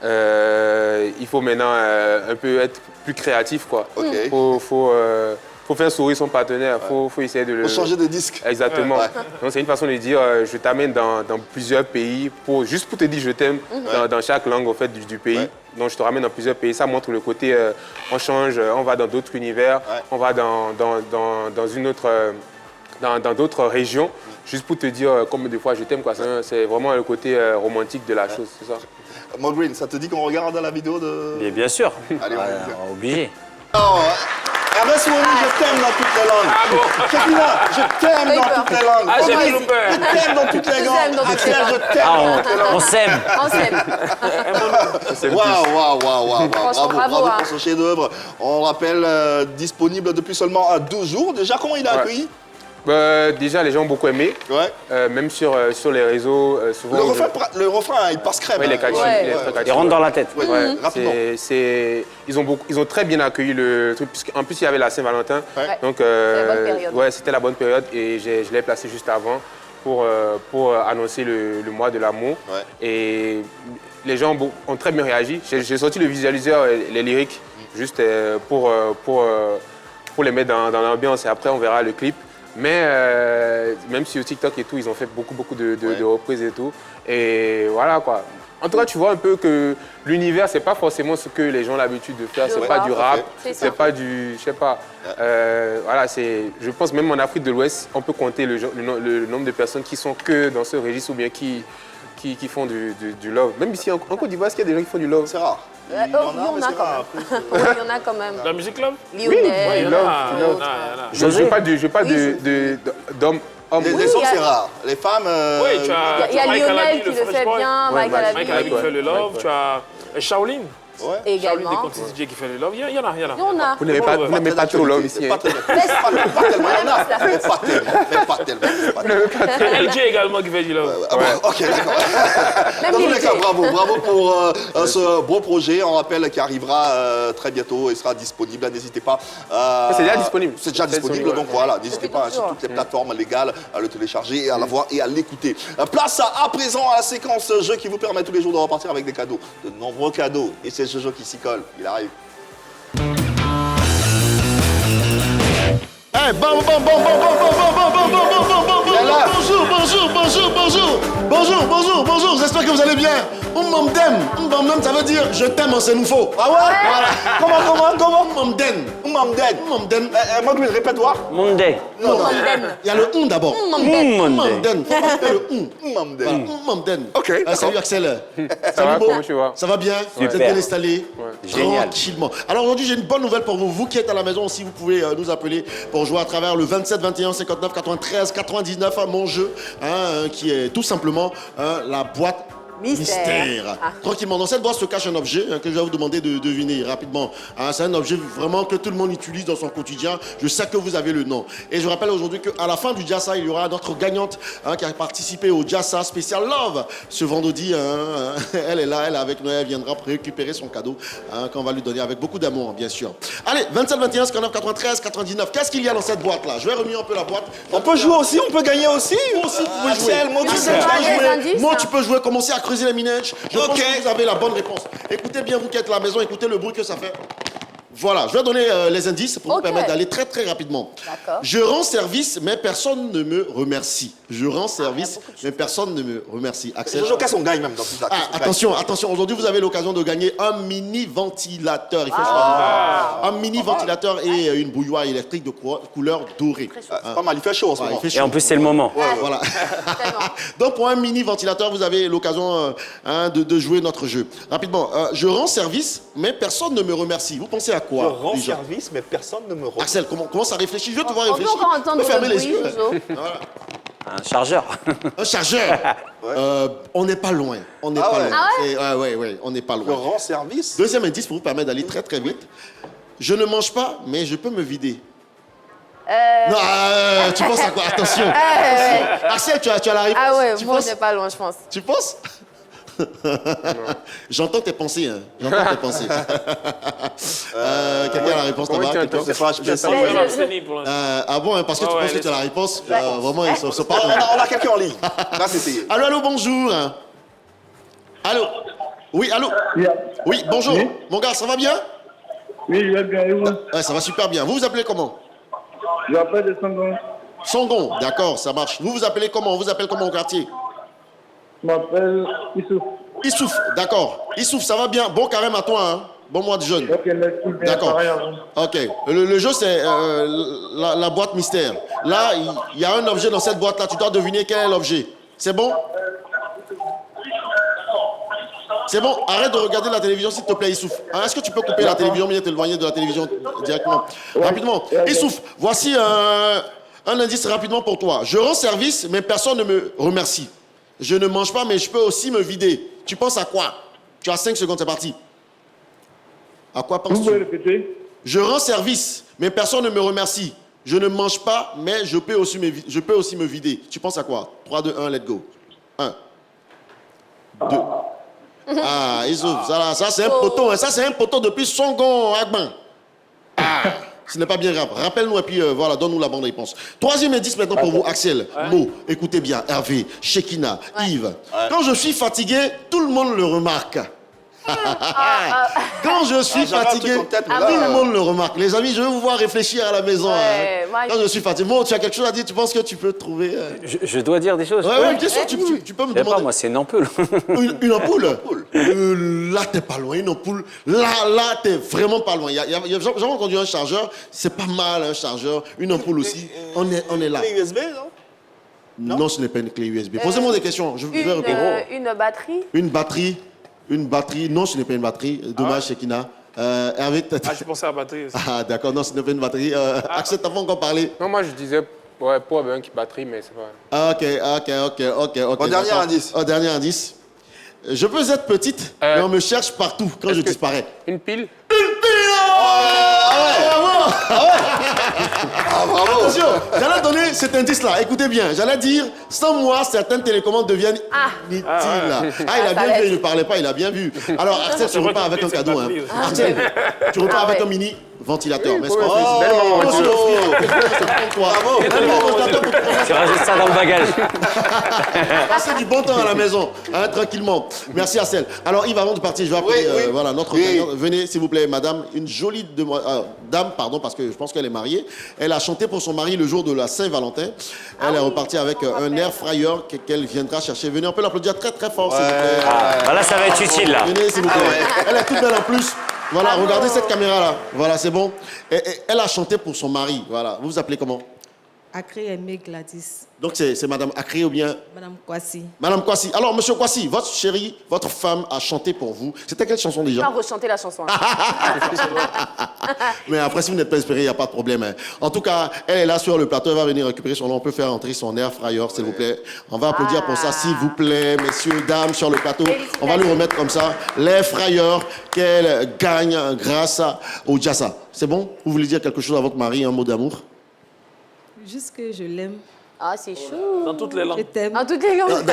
il faut maintenant un peu être plus créatif, quoi. Faut faire sourire son partenaire, faut essayer de le... Faut changer de disque. Exactement. Donc c'est une façon de dire je t'amène dans plusieurs pays, juste pour te dire je t'aime dans chaque langue au fait, du pays. Donc je te ramène dans plusieurs pays. Ça montre le côté, on change, on va dans d'autres univers, on va dans une autre... dans d'autres régions, juste pour te dire combien de fois je t'aime, quoi. C'est vraiment le côté romantique de la chose, c'est ça. Mo Green, ça te dit qu'on regarde la vidéo de... Bien sûr. Allez, obligé. Oh, Ressouni, je t'aime dans toutes les langues. Ah bon? Kefina, je t'aime dans toutes les langues. Ah, j'ai Moi, mis le peur. je t'aime dans toutes les Je t'aime langues. dans toutes Axel, les langues. je t'aime dans toutes les langues. On s'aime. On s'aime. Waouh. Franchement, bravo, Bravo hein. pour ce chef-d'œuvre. On rappelle, disponible depuis seulement 12 jours. Déjà, comment il a accueilli? Déjà, les gens ont beaucoup aimé. Ouais. Même sur les réseaux, souvent. Le refrain, il passe crème. Oui, hein. les catchy, Ouais. il est très catchy. Il rentre dans la tête. Ouais, Ouais, rapidement. ils ont très bien accueilli le truc, puisqu'en plus il y avait la Saint-Valentin. Ouais. Donc, C'était la bonne période. ouais, c'était la bonne période et je l'ai placé juste avant pour annoncer le mois de l'amour. Ouais. Et les gens ont très bien réagi. J'ai sorti le visualiseur et les lyriques juste pour les mettre dans l'ambiance et après on verra le clip. Mais même sur TikTok et tout, ils ont fait beaucoup de reprises et tout. Et voilà quoi. En tout cas, tu vois un peu que l'univers, c'est pas forcément ce que les gens ont l'habitude de faire. C'est pas du rap, C'est ça. c'est pas du, je sais pas. Voilà, je pense même en Afrique de l'Ouest, on peut compter le nombre de personnes qui sont que dans ce registre ou bien qui font du love. Même ici en Côte d'Ivoire, est-ce qu'il y a des gens qui font du love? C'est rare. Il y en a quand même. Oui, il y en a quand même. La musique love? Lionel. Oui, il y en a. love, Il y en a. Je ne veux pas d'hommes. Les hommes, c'est rare. Les femmes. Oui, tu as Il y a Mike Lionel Alabi, qui le Fresh fait Boy. bien, Mike Mike Alabi Alabi qui fait le love, tu as Shaolin. Shaolin des également. Contis DJ qui fait le love. Il y en a. Il y en a. Vous n'aimez pas trop love ici. Pas Hein. tellement. Pas tellement. Il y en a, mais pas tellement. LJ également qui fait du love. Ah bon, ok, d'accord. Même Dans tous les les cas, DJ. bravo pour ce beau projet. On rappelle qu'il arrivera très bientôt et sera disponible. N'hésitez pas. C'est déjà disponible. C'est déjà disponible, donc voilà. N'hésitez pas sur toutes les plateformes légales à le télécharger et à la voir et à l'écouter. Place à présent à la séquence jeu qui vous permet tous les jours de repartir avec des cadeaux. De nombreux cadeaux. Et c'est Jojo qui s'y colle. Il arrive. Hey, bonjour. J'espère que vous allez bien. M'amdem, ça veut dire je t'aime en sénoufo. Ah ouais? Voilà. Comment? M'amden. Moi, répète-toi. Monday. Non. Il y a le d'abord. M'amden. Faut pas faire le M'amden. M'amden. Ok, Salut Axel. Ça va, Beau. comment tu vas? Ça va bien? Vous êtes Super. bien installé? Génial. Tranquillement. Alors aujourd'hui, j'ai une bonne nouvelle pour vous. Vous qui êtes à la maison aussi, vous pouvez nous appeler pour jouer à travers le 27 21 59 93 99 à mon jeu, qui est tout simplement la boîte mystère. Tranquillement, dans cette boîte se cache un objet que je vais vous demander de deviner rapidement. C'est un objet vraiment que tout le monde utilise dans son quotidien. Je sais que vous avez le nom. Et je rappelle aujourd'hui qu'à la fin du Jassa, il y aura notre gagnante qui a participé au Jassa Spécial Love ce vendredi. Elle est là, elle est avec nous, elle viendra récupérer son cadeau qu'on va lui donner avec beaucoup d'amour, bien sûr. Allez, 27 21 59 93 99. Qu'est-ce qu'il y a dans cette boîte là? Je vais remuer un peu la boîte. On peut jouer aussi, on peut gagner aussi. Vous aussi, vous pouvez jouer. Axel, moi, tu Axel, peux tu peux jouer. jouer. Indices, Moi, hein. tu peux jouer. Commencez à creuser les minèges. Je pense Ok. que vous avez la bonne réponse. Écoutez bien, vous qui êtes à la maison, écoutez le bruit que ça fait. Voilà, je vais donner les indices pour vous Ok. permettre d'aller très très rapidement. D'accord. Je rends service, mais personne ne me remercie. Je rends service, mais personne ne me remercie. Axel. Jojo casse son gagne même dans tout ça. Attention, aujourd'hui vous avez l'occasion de gagner un mini ventilateur. Il faut choisir. Un mini ventilateur et une bouilloire électrique de couleur dorée. C'est pas mal, il fait chaud en ce Ouais, moment. il fait Et en chaud. plus, c'est le moment. Voilà. Tellement. Donc pour un mini ventilateur, vous avez l'occasion de jouer notre jeu. Rapidement, je rends service, mais personne ne me remercie. Vous pensez à quoi? Je rends déjà service, mais personne ne me remercie. Axel, commence à réfléchir. Je vais te voir On peut réfléchir. encore entendre Tu peux fermer le les bruit, yeux. Jojo. Voilà. Un chargeur. Un chargeur. On n'est pas loin. On n'est Ah pas ouais. loin. Ouais, on n'est pas Je loin. rends service. Deuxième indice pour vous permettre d'aller très très vite. Je ne mange pas, mais je peux me vider. Non, tu penses à quoi? Attention. Axel, tu as la réponse. Ah ouais, tu moi, penses? c'est pas loin, je pense. Tu penses? J'entends tes pensées. J'entends tes pensées. Quelqu'un a la réponse là-bas? Quelqu'un? Je sais pas, je Je sais sais On pas. va l'abstenir pour l'instant. Ah bon, parce que tu Ouais, penses que ouais, tu as la réponse? Vraiment, ils sont pas. On a quelqu'un en ligne. Là, c'est essayé. Allô, bonjour. Allô? Oui, allô? Oui, bonjour. Oui. Mon gars, ça va bien? Oui, je vais bien. Et vous? Ouais, ça va super bien. Vous vous appelez comment? Je m'appelle de Sangon. Songon, d'accord, ça marche. Vous vous appelez comment? On vous appelle comment au quartier? Je m'appelle Issouf. Issouf, d'accord. Issouf, ça va bien? Bon carême à toi, hein? Bon mois de jeûne. Ok, merci bien. D'accord. Pareil à vous. Ok. Le jeu, c'est la boîte mystère. Là, il y a un objet dans cette boîte-là. Tu dois deviner quel est l'objet. C'est bon? C'est bon, arrête de regarder la télévision, s'il te plaît, Issouf. Hein, est-ce que tu peux couper la télévision, mais t'éloigner de la télévision directement? Rapidement. Issouf, voici un indice rapidement pour toi. Je rends service, mais personne ne me remercie. Je ne mange pas, mais je peux aussi me vider. Tu penses à quoi? Tu as 5 secondes, c'est parti. À quoi Vous pouvez penses-tu? répéter? Je rends service, mais personne ne me remercie. Je ne mange pas, mais je peux aussi me vider. Tu penses à quoi? 3, 2, 1, let's go. 1, 2. Ah, Issouf, ça c'est un poteau. Hein. Ça c'est un poteau depuis Songon, Agban. Ah, ce n'est pas bien grave. Rappelle-nous et puis voilà, donne-nous la bonne réponse. Troisième indice maintenant pour vous, Axel. Mo, écoutez bien, Hervé, Shekina, Yves. Quand je suis fatigué, tout le monde le remarque. Quand je suis fatigué, tout le monde le remarque. Les amis, je vais vous voir réfléchir à la maison. Ouais, hein. Quand je suis fatigué, bon, tu as quelque chose à dire, tu penses que tu peux trouver... Je dois dire des choses. Ouais, bien sûr, tu peux me Je sais demander. pas, moi, c'est une ampoule. Une ampoule. Là, t'es pas loin, une ampoule. Là, t'es vraiment pas loin. J'ai jamais entendu un chargeur. C'est pas mal, un chargeur. Une ampoule aussi. On est là. Clé USB, non? Non, ce n'est pas une clé USB. Posez-moi des questions. Je vais répondre. Une batterie. Une batterie. Non, ce n'est pas une batterie. Dommage, Shekina. Hervé, Ah, je pensais à la batterie aussi. Ah, d'accord. Non, ce n'est pas une batterie. Axel, t'as pas encore parlé? Non, moi je disais, ouais, power bank, batterie, mais c'est pas... Ah, ok. Dernier d'accord. indice. Dernier indice. Je peux être petite, mais on me cherche partout quand je disparais. Une pile? Ah, bravo. Attention, j'allais donner cet indice-là. Écoutez bien, j'allais dire, sans moi, certaines télécommandes deviennent inutiles. Il a bien vu, il ne parlait pas, il a bien vu. Alors, Axel, tu repars avec un cadeau. Hein. Axel, tu repars avec un mini ventilateur. Mais Tu rajoutes ça dans le bagage. Passez du bon temps à la maison, hein, tranquillement. Merci Axel. Alors Yves, avant de partir, je vais appeler voilà, notre gagnante. Venez s'il vous plaît, madame, une jolie dame, pardon, parce que je pense qu'elle est mariée. Elle a chanté pour son mari le jour de la Saint-Valentin. Elle est repartie avec un air fryer qu'elle viendra chercher. Venez, on peut l'applaudir très très fort, s'il vous plaît. Voilà, ça va être utile, là. Venez, s'il vous plaît. Elle est toute belle en plus. Voilà, regardez cette caméra-là. Voilà, c'est bon. Et elle a chanté pour son mari. Voilà. Vous vous appelez comment? Akré Aimé Gladys. Donc c'est Madame Akré ou bien Madame Kwasi. Madame Kwasi. Alors, Monsieur Kwasi, votre chérie, votre femme a chanté pour vous. C'était quelle chanson déjà? Pas rechanter la chanson. Mais après, si vous n'êtes pas inspiré, il n'y a pas de problème. Hein. En tout cas, elle est là sur le plateau. Elle va venir récupérer son nom. On peut faire entrer son air fryer, s'il vous plaît. On va applaudir pour ça, s'il vous plaît, messieurs, dames, sur le plateau. On va lui remettre comme ça l'air fryer qu'elle gagne grâce au Jassa. C'est bon? Vous voulez dire quelque chose à votre mari, un mot d'amour? Juste que je l'aime. Ah, c'est chaud. Dans toutes les Je langues. t'aime. En toutes les langues.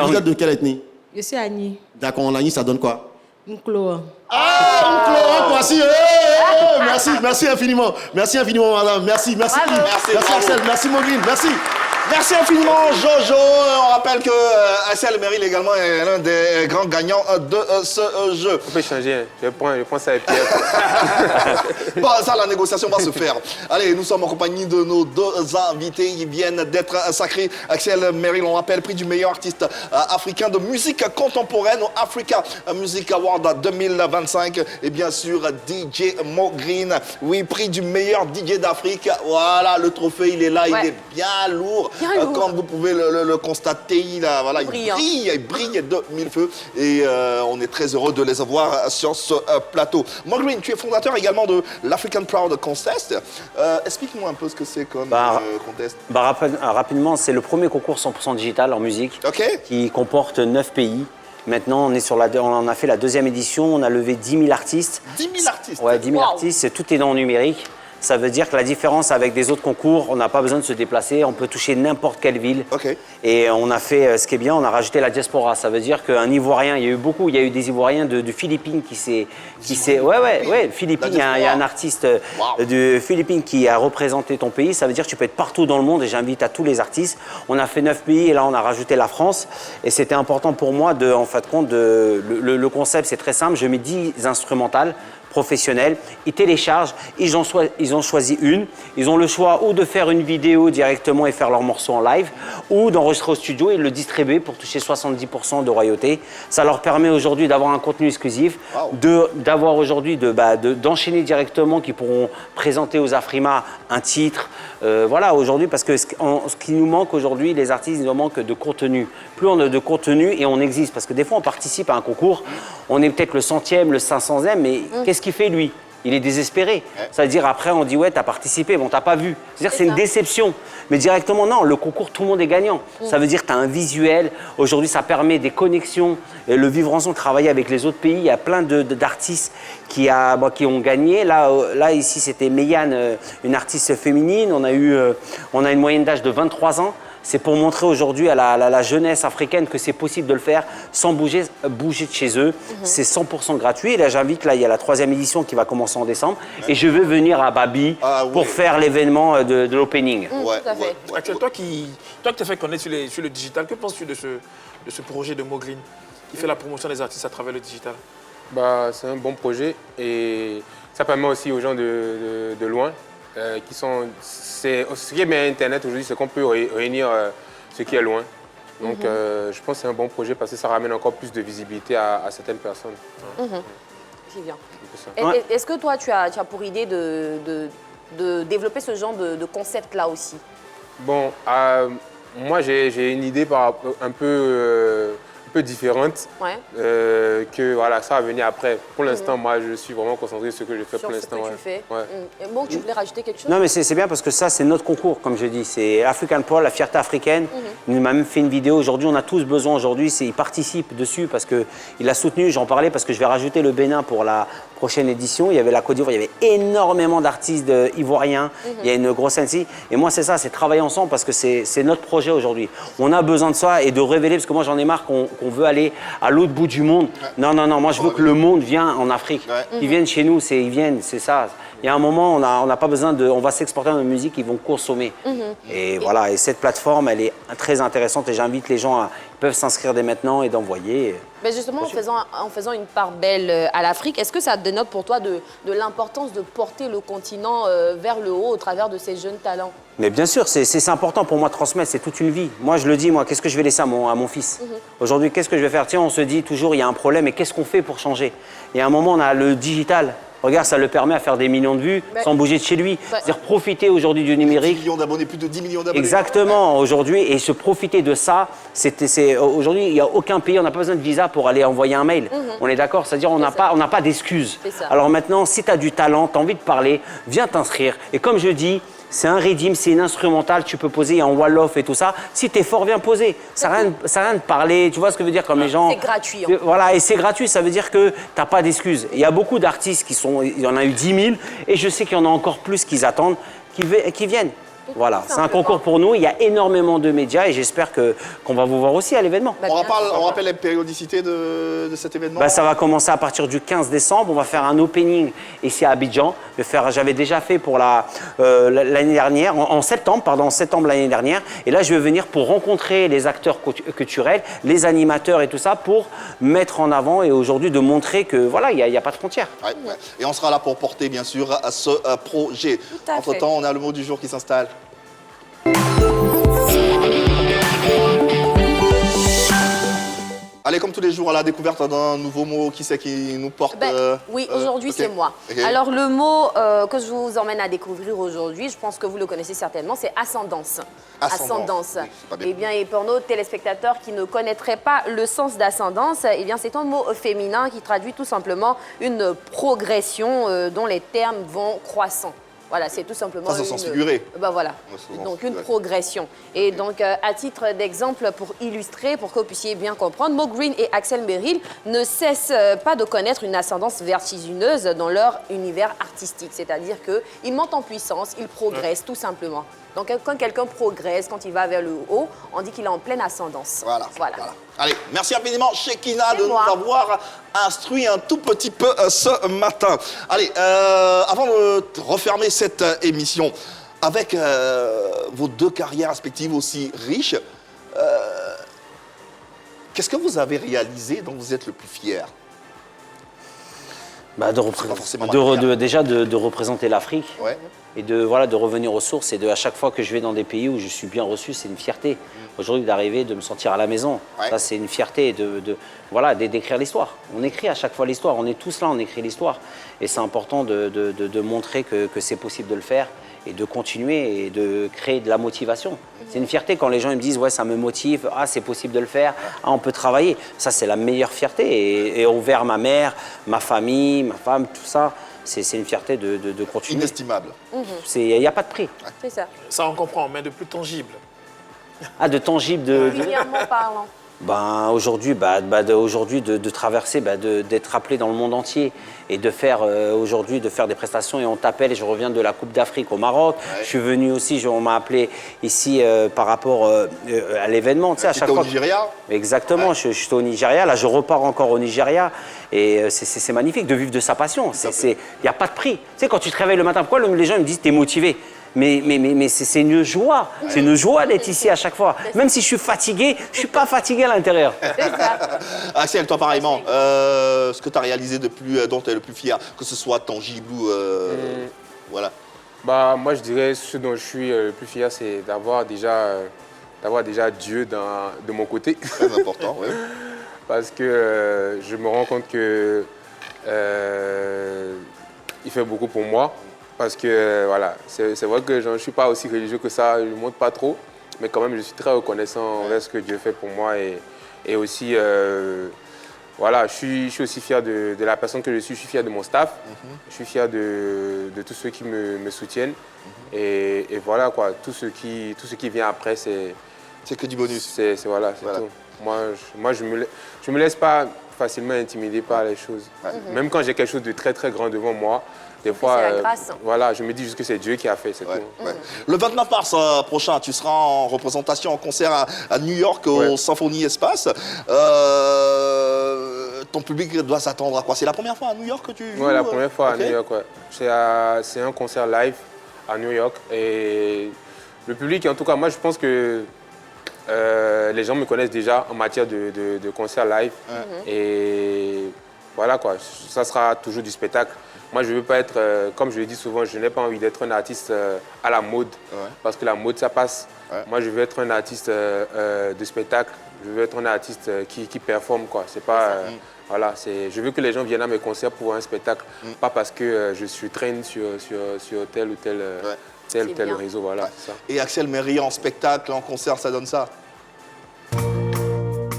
Vous êtes de quelle ethnie? Je suis Annie. D'accord, en Annie, ça donne quoi? Nklo. Ah, Kwasi, merci infiniment. Merci infiniment, madame. Merci Axel, merci Mogline, merci. Merci infiniment, Jojo. On rappelle que Axel Merrill également est l'un des grands gagnants de ce jeu. On peut changer, hein. je prends ça et Pierre. Bon, ça, la négociation va se faire. Allez, nous sommes en compagnie de nos deux invités. Ils viennent d'être sacrés. Axel Merrill, on rappelle, prix du meilleur artiste africain de musique contemporaine au Africa Music Award 2025. Et bien sûr, DJ Mo Green. Oui, prix du meilleur DJ d'Afrique. Voilà, le trophée, il est là, il est bien lourd. Comme vous pouvez le constater, il brille de mille feux. Et on est très heureux de les avoir sur ce plateau. Mo Green, tu es fondateur également de l'African Proud Contest. Explique-moi un peu ce que c'est comme contest. Rapidement, c'est le premier concours 100% digital en musique qui comporte 9 pays. Maintenant, on en a fait la deuxième édition. On a levé 10 000 artistes. 10 000 artistes? Ouais, 10 000 artistes. Tout est dans le numérique. Ça veut dire que la différence avec des autres concours, on n'a pas besoin de se déplacer, on peut toucher n'importe quelle ville. Et on a fait, ce qui est bien, on a rajouté la diaspora. Ça veut dire qu'un Ivoirien, il y a eu des Ivoiriens de Philippines qui s'est... Philippines, il y a un artiste de Philippines qui a représenté ton pays. Ça veut dire que tu peux être partout dans le monde et j'invite à tous les artistes. On a fait 9 pays et là, on a rajouté la France. Et c'était important pour moi le concept, c'est très simple. Je mets 10 instrumentales professionnels. Ils téléchargent, ils ont choisi une. Ils ont le choix ou de faire une vidéo directement et faire leur morceau en live, ou d'enregistrer au studio et le distribuer pour toucher 70% de royauté. Ça leur permet aujourd'hui d'avoir un contenu exclusif, d'avoir aujourd'hui d'enchaîner directement, qui pourront présenter aux Afrima un titre. Voilà, aujourd'hui, parce que ce qui nous manque aujourd'hui, les artistes, il nous manque de contenu. Plus on a de contenu et on existe, parce que des fois on participe à un concours, on est peut-être le 100e, le 500e, mais qu'est-ce qu'il fait lui? Il est désespéré. C'est-à-dire après on dit ouais, t'as participé, bon t'as pas vu. C'est-à-dire que c'est une déception. Mais directement non, le concours, tout le monde est gagnant. Ça veut dire que tu as un visuel. Aujourd'hui, ça permet des connexions. Et le vivre ensemble, travailler avec les autres pays. Il y a plein d'artistes qui ont gagné. Là ici, c'était Meyane, une artiste féminine. On a une moyenne d'âge de 23 ans. C'est pour montrer aujourd'hui à la jeunesse africaine que c'est possible de le faire sans bouger de chez eux. C'est 100% gratuit. Et là, j'invite, il y a la 3e édition qui va commencer en décembre. Et je veux venir à Babi pour faire l'événement de l'opening. Tout à fait. Axel, toi qui t'es fait connaître sur le digital, que penses-tu de ce projet de Mogreen qui fait la promotion des artistes à travers le digital? C'est un bon projet et ça permet aussi aux gens de loin ce qui est bien Internet aujourd'hui, c'est qu'on peut réunir ce qui est loin. Donc je pense que c'est un bon projet parce que ça ramène encore plus de visibilité à certaines personnes. C'est bien. Est-ce que toi, tu as pour idée de développer ce genre de concept-là aussi? Bon, moi j'ai une idée un peu différente, que voilà, ça va venir après. Pour l'instant, moi, je suis vraiment concentré sur ce que je fais pour l'instant. Tu fais. Bon, tu voulais rajouter quelque chose? Non, mais c'est bien parce que ça, c'est notre concours, comme je dis. C'est African Pearl, la fierté africaine. Il m'a même fait une vidéo aujourd'hui. On a tous besoin aujourd'hui. Il participe dessus parce qu'il a soutenu. J'en parlais parce que je vais rajouter le Bénin pour la prochaine édition. Il y avait la Côte d'Ivoire, il y avait énormément d'artistes ivoiriens. Il y a une grosse scène ici. Et moi, c'est ça, c'est travailler ensemble parce que c'est notre projet aujourd'hui. On a besoin de ça et de révéler, parce que moi, j'en ai marre qu'on veut aller à l'autre bout du monde. Non, moi, je veux que le monde vienne en Afrique. Qu'ils viennent chez nous, ils viennent, c'est ça. Il y a un moment, on n'a pas besoin de... On va s'exporter dans la musique, ils vont consommer. Et voilà, et cette plateforme, elle est très intéressante et j'invite les gens ils peuvent s'inscrire dès maintenant et d'envoyer. Mais justement, en faisant une part belle à l'Afrique, est-ce que ça dénote pour toi de l'importance de porter le continent vers le haut au travers de ces jeunes talents? Mais bien sûr, c'est important pour moi de transmettre, c'est toute une vie. Moi, je le dis, qu'est-ce que je vais laisser à mon fils? Aujourd'hui, qu'est-ce que je vais faire? Tiens, on se dit toujours, il y a un problème, et qu'est-ce qu'on fait pour changer? Il y a un moment, on a le digital. Regarde, ça le permet à faire des millions de vues sans bouger de chez lui. C'est-à-dire profiter aujourd'hui du numérique. 10 millions d'abonnés, plus de 10 millions d'abonnés. Exactement, aujourd'hui, et se profiter de ça, aujourd'hui, il n'y a aucun pays, on n'a pas besoin de visa pour aller envoyer un mail. On est d'accord? C'est-à-dire on n'a pas d'excuses. Alors maintenant, si tu as du talent, tu as envie de parler, viens t'inscrire. Et comme je dis, c'est un redeem, c'est une instrumentale, tu peux poser en wall-off et tout ça. Si tu es fort, viens poser. Ça n'a rien de parler, tu vois ce que veut dire comme les gens. C'est gratuit. Voilà, et c'est gratuit, ça veut dire que tu n'as pas d'excuses. Il y a beaucoup d'artistes il y en a eu 10 000, et je sais qu'il y en a encore plus qui attendent, qui viennent. Voilà, c'est un concours pour nous, il y a énormément de médias et j'espère qu'on va vous voir aussi à l'événement. On rappelle la périodicité de cet événement? Ça va commencer à partir du 15 décembre, on va faire un opening ici à Abidjan. J'avais déjà fait pour l'année dernière, en septembre l'année dernière. Et là, je vais venir pour rencontrer les acteurs culturels, les animateurs et tout ça, pour mettre en avant et aujourd'hui de montrer que voilà, il n'y a pas de frontières. Et on sera là pour porter, bien sûr, ce projet. Entre-temps, on a le mot du jour qui s'installe. Allez, comme tous les jours, à la découverte d'un nouveau mot, qui c'est qui nous porte? Oui, aujourd'hui, c'est moi. Alors, le mot que je vous emmène à découvrir aujourd'hui, je pense que vous le connaissez certainement, c'est ascendance. Ascendance. Oui, bien, et pour nos téléspectateurs qui ne connaîtraient pas le sens d'ascendance, c'est un mot féminin qui traduit tout simplement une progression dont les termes vont croissant. Voilà, c'est tout simplement ça, sans figurer. Voilà, donc une progression. Et donc, à titre d'exemple, pour illustrer, pour que vous puissiez bien comprendre, Mogreen et Axel Merrill ne cessent pas de connaître une ascendance vertigineuse dans leur univers artistique. C'est-à-dire qu'ils montent en puissance, ils progressent tout simplement. Donc, quand quelqu'un progresse, quand il va vers le haut, on dit qu'il est en pleine ascendance. Voilà. Allez, merci infiniment, Shekinah, de nous avoir instruit un tout petit peu ce matin. Allez, avant de refermer cette émission, avec vos deux carrières respectives aussi riches, qu'est-ce que vous avez réalisé dont vous êtes le plus fier? Bah, déjà de représenter l'Afrique. Ouais. Et de revenir aux sources et à chaque fois que je vais dans des pays où je suis bien reçu, c'est une fierté. Aujourd'hui, d'arriver, de me sentir à la maison, ça c'est une fierté d'écrire l'histoire. On écrit à chaque fois l'histoire, on est tous là, on écrit l'histoire. Et c'est important de montrer que c'est possible de le faire et de continuer et de créer de la motivation. C'est une fierté quand les gens ils me disent « ouais, ça me motive, ah, c'est possible de le faire, ah, on peut travailler ». Ça, c'est la meilleure fierté. Et envers ma mère, ma famille, ma femme, tout ça, c'est une fierté de continuer. Inestimable. Il n'y a pas de prix. C'est ça. Ça, on comprend, mais de plus tangible. Ah, de tangible, Régulièrement parlant. Ben, aujourd'hui, de traverser, d'être appelé dans le monde entier et de faire aujourd'hui des prestations et on t'appelle et je reviens de la Coupe d'Afrique au Maroc. Ouais. Je suis venu aussi, on m'a appelé ici par rapport à l'événement. Tu sais, à chaque fois. Au Nigeria. Exactement, je suis au Nigeria. Là, je repars encore au Nigeria et c'est magnifique de vivre de sa passion. Il n'y a pas de prix. Tu sais, quand tu te réveilles le matin, pourquoi les gens me disent t'es motivé? Mais c'est une joie. C'est une joie d'être ici à chaque fois. Même si je suis fatigué, je ne suis pas fatigué à l'intérieur. Axel, toi pareillement, ce que tu as réalisé dont tu es le plus fier, que ce soit tangible ou... voilà. Bah, moi, je dirais ce dont je suis le plus fier, c'est d'avoir déjà Dieu de mon côté. Très important, oui. Parce que je me rends compte que il fait beaucoup pour moi. Parce que, voilà, c'est vrai que je ne suis pas aussi religieux que ça, je ne montre pas trop, mais quand même, je suis très reconnaissant envers ce que Dieu fait pour moi. Et aussi, voilà, je suis aussi fier de la personne que je suis fier de mon staff, je suis fier de tous ceux qui me soutiennent. Et voilà, quoi, tout ce qui vient après, c'est que du bonus. Voilà, c'est tout. Moi, je me laisse pas facilement intimider par les choses. Même quand j'ai quelque chose de très, très grand devant moi, des fois, voilà, je me dis juste que c'est Dieu qui a fait, c'est tout. Le 29 mars prochain, tu seras en représentation, en concert à New York, au Symphony Espace. Ton public doit s'attendre à quoi? C'est la première fois à New York que tu joues? Oui, la première fois à New York, ouais. C'est un concert live à New York. Et le public, en tout cas, moi, je pense que les gens me connaissent déjà en matière de concert live. Et voilà, quoi, ça sera toujours du spectacle. Moi, je ne veux pas être, comme je le dis souvent, je n'ai pas envie d'être un artiste à la mode, parce que la mode, ça passe. Moi, je veux être un artiste de spectacle, je veux être un artiste qui performe, quoi. C'est pas, voilà, je veux que les gens viennent à mes concerts pour un spectacle, pas parce que je traîne sur tel ou tel réseau, voilà. Ça. Et Axel Méry en spectacle, en concert, ça donne ça?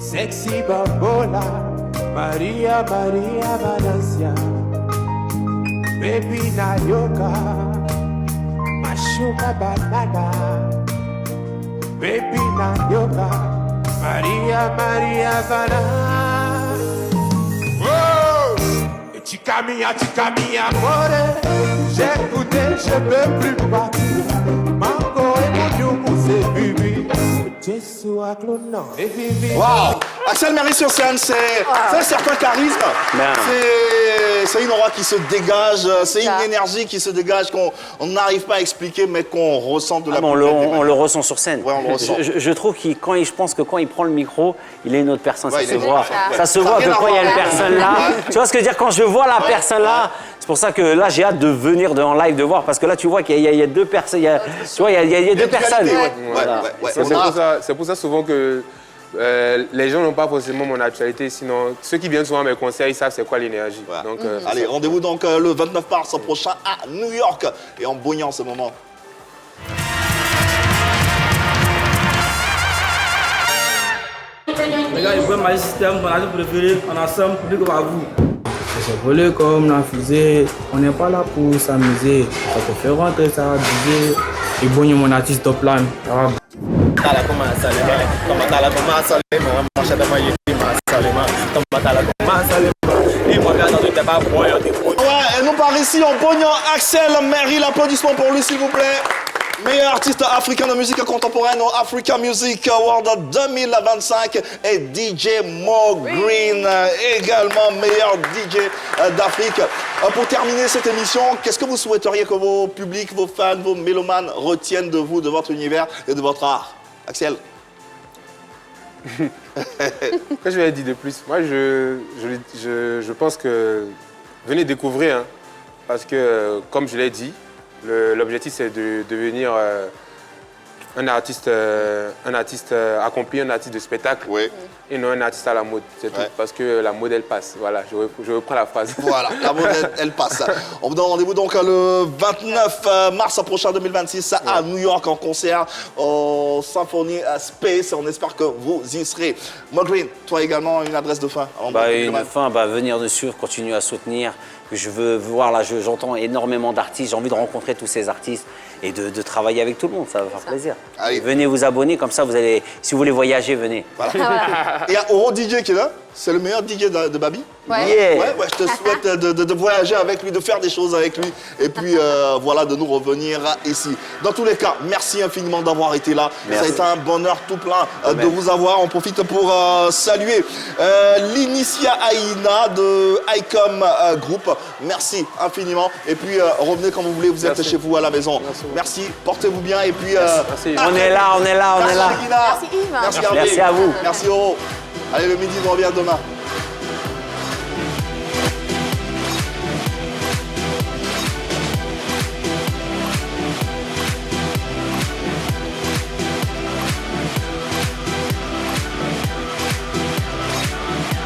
Sexy Bambola, Maria Valencia. Baby Nayoka, Mashuka Banana. Baby Nayoka, Maria Banana. Oh, chica mia, amore. J'ai goûté, je peux plus partir. Mango et mon c'est bibi. Waouh! Axel Méry sur scène, c'est un certain charisme. C'est une aura qui se dégage, c'est une énergie qui se dégage qu'on n'arrive pas à expliquer, mais qu'on ressent de la on le ressent sur scène. Ouais, on le ressent. Je trouve je pense que quand il prend le micro, il est une autre personne, ça se voit. Ça se voit que quand il y a une personne là, tu vois ce que je veux dire, quand je vois la personne là, c'est pour ça que là j'ai hâte de venir en live de voir, parce que là tu vois qu'il y a deux personnes, tu vois, il y a deux personnes. C'est pour ça souvent que les gens n'ont pas forcément mon actualité, sinon ceux qui viennent souvent à mes concerts, ils savent c'est quoi l'énergie. Donc, allez, rendez-vous donc le 29 mars prochain à New York et en Bougnan en ce moment. Les gars, je vois ma système, mon artiste préféré, on ensemble, plus que à vous. C'est volé comme la fusée, on n'est pas là pour s'amuser. Ça te fait rentrer, ça va bouger. Et bon, mon artiste top line. Ouais, et nous par ici en Bougnan, Axel Méry, l'applaudissement pour lui s'il vous plaît. Meilleur artiste africain de musique contemporaine au Africa Music Award 2025 et DJ Mo Green, également meilleur DJ d'Afrique. Pour terminer cette émission, qu'est-ce que vous souhaiteriez que vos publics, vos fans, vos mélomanes retiennent de vous, de votre univers et de votre art? Axel? Qu'est-ce que je vais dire de plus? Moi, je pense que venez découvrir, hein, parce que, comme je l'ai dit, l'objectif c'est de devenir un artiste accompli, un artiste de spectacle, et non un artiste à la mode, c'est tout, parce que la mode elle passe, voilà, je reprends la phrase. Voilà, la mode elle passe. On vous donne rendez-vous donc le 29 mars prochain 2026 à New York en concert au Symphony Space, on espère que vous y serez. Green, toi également une adresse de fin avant venir de suivre, continuer à soutenir. Je veux voir, là, j'entends énormément d'artistes, j'ai envie de rencontrer tous ces artistes et de travailler avec tout le monde, ça va faire plaisir. Allez. Venez vous abonner, comme ça, vous allez, si vous voulez voyager, venez. Voilà. Et il y a Oro DJ qui est là, c'est le meilleur DJ de Babi. Ouais. Yeah. Ouais, je te souhaite de voyager avec lui, de faire des choses avec lui, et puis voilà, de nous revenir ici. Dans tous les cas, merci infiniment d'avoir été là. Merci. Ça a été un bonheur tout plein de vous avoir. On profite pour saluer l'Initia Aïna de ICOM Group. Merci infiniment. Et puis revenez quand vous voulez, vous êtes chez vous à la maison. Merci, portez-vous bien. Et puis on est là. Merci Regina. Merci Yves. Merci Hervé. Merci à vous. Merci Oro. Allez, le midi, on revient demain.